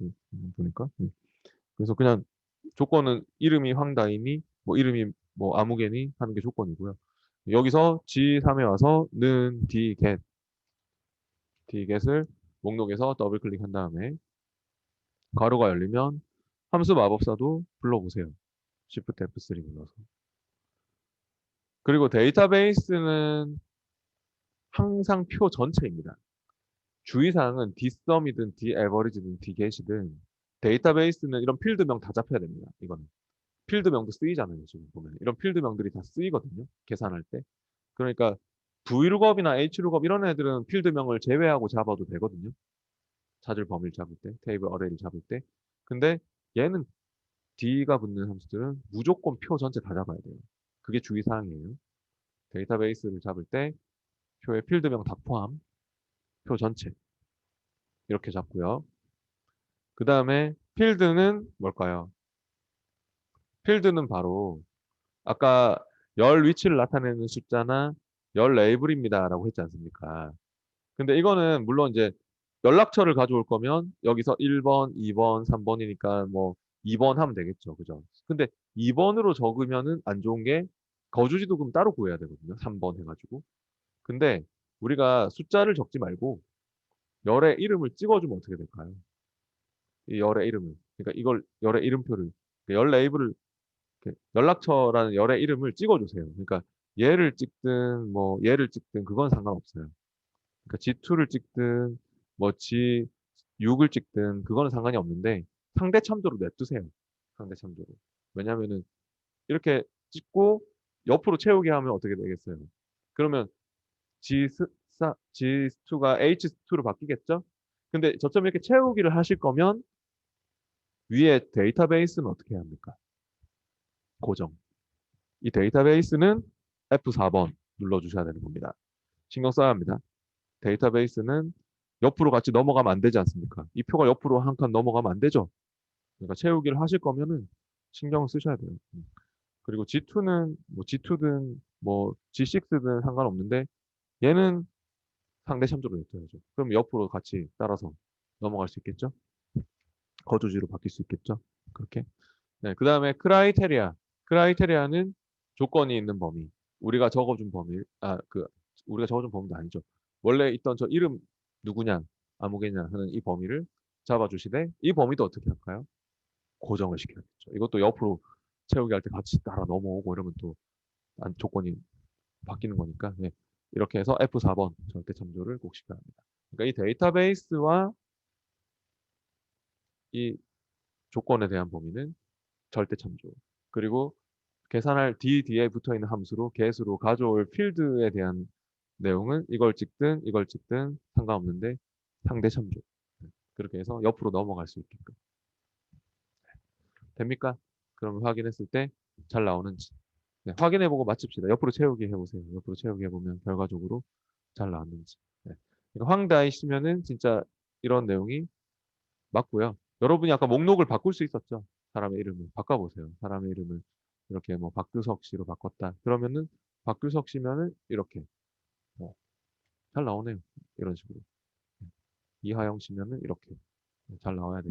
보니까. 그래서 그냥 조건은 이름이 황다인이 뭐 이름이 뭐 아무개니 하는 게 조건이고요. 여기서 G3에 와서 는 dget을 목록에서 더블 클릭한 다음에 괄호가 열리면 함수 마법사도 불러보세요. Shift F3 눌러서. 그리고 데이터베이스는 항상 표 전체입니다. 주의사항은 dsum이든 daverage든 dget이든 데이터베이스는 이런 필드명 다 잡혀야 됩니다. 이거는. 필드명도 쓰이잖아요. 지금 보면. 이런 필드명들이 다 쓰이거든요. 계산할 때. 그러니까 vlookup이나 hlookup 이런 애들은 필드명을 제외하고 잡아도 되거든요. 찾을 범위를 잡을 때, 테이블 어레이를 잡을 때. 근데 얘는 D가 붙는 함수들은 무조건 표 전체 다 잡아야 돼요. 그게 주의사항이에요. 데이터베이스를 잡을 때 표의 필드명 다 포함, 표 전체 이렇게 잡고요. 그 다음에 필드는 뭘까요? 필드는 바로 아까 열 위치를 나타내는 숫자나 열 레이블입니다라고 했지 않습니까? 근데 이거는 물론 이제 연락처를 가져올 거면 여기서 1번, 2번, 3번이니까 뭐 2번 하면 되겠죠. 그죠? 근데 2번으로 적으면은 안 좋은 게 거주지도 그럼 따로 구해야 되거든요. 3번 해가지고. 근데 우리가 숫자를 적지 말고 열의 이름을 찍어주면 어떻게 될까요? 이 열의 이름을. 그러니까 이걸 열의 이름표를, 그러니까 열 레이블을, 연락처라는 열의 이름을 찍어주세요. 그러니까 얘를 찍든 뭐 얘를 찍든 그건 상관없어요. 그러니까 G2를 찍든 뭐 G6을 찍든 그거는 상관이 없는데 상대 참조로 냅두세요. 상대 참조로. 왜냐면은 이렇게 찍고 옆으로 채우게 하면 어떻게 되겠어요? 그러면 G2가 H2로 바뀌겠죠? 근데 저점 이렇게 채우기를 하실 거면 위에 데이터베이스는 어떻게 해야 합니까? 고정. 이 데이터베이스는 F4번 눌러주셔야 되는 겁니다. 신경 써야 합니다. 데이터베이스는 옆으로 같이 넘어가면 안 되지 않습니까? 이 표가 옆으로 한 칸 넘어가면 안 되죠. 그러니까 채우기를 하실 거면은 신경을 쓰셔야 돼요. 그리고 G2는 뭐 G2든 뭐 G6든 상관없는데 얘는 상대 참조로 냅둬야죠. 그럼 옆으로 같이 따라서 넘어갈 수 있겠죠? 거주지로 바뀔 수 있겠죠? 그렇게. 네, 그 다음에 크라이테리아. 크라이테리아는 조건이 있는 범위. 우리가 적어준 범위, 우리가 적어준 범위도 아니죠. 원래 있던 저 이름 누구냐, 아무개냐 하는 이 범위를 잡아주시되 이 범위도 어떻게 할까요? 고정을 시켜야겠죠. 이것도 옆으로 채우기 할 때 같이 따라 넘어오고 이러면 또 조건이 바뀌는 거니까 네. 이렇게 해서 F4번 절대 참조를 꼭 시켜야 합니다. 그러니까 이 데이터베이스와 이 조건에 대한 범위는 절대 참조. 그리고 계산할 뒤에 붙어 있는 함수로 개수로 가져올 필드에 대한 내용은 이걸 찍든 상관없는데 상대 참조. 그렇게 해서 옆으로 넘어갈 수 있게끔. 됩니까? 그러면 확인했을 때 잘 나오는지. 네, 확인해보고 맞춥시다. 옆으로 채우기 해보세요. 옆으로 채우기 해보면 결과적으로 잘 나왔는지. 네. 그러니까 황다이시면은 진짜 이런 내용이 맞고요. 여러분이 아까 목록을 바꿀 수 있었죠. 사람의 이름을 바꿔보세요. 사람의 이름을 이렇게 뭐 박규석 씨로 바꿨다. 그러면은 박규석 씨면은 이렇게 잘 나오네요. 이런 식으로. 이하영 씨면은 이렇게 잘 나와야 되겠죠.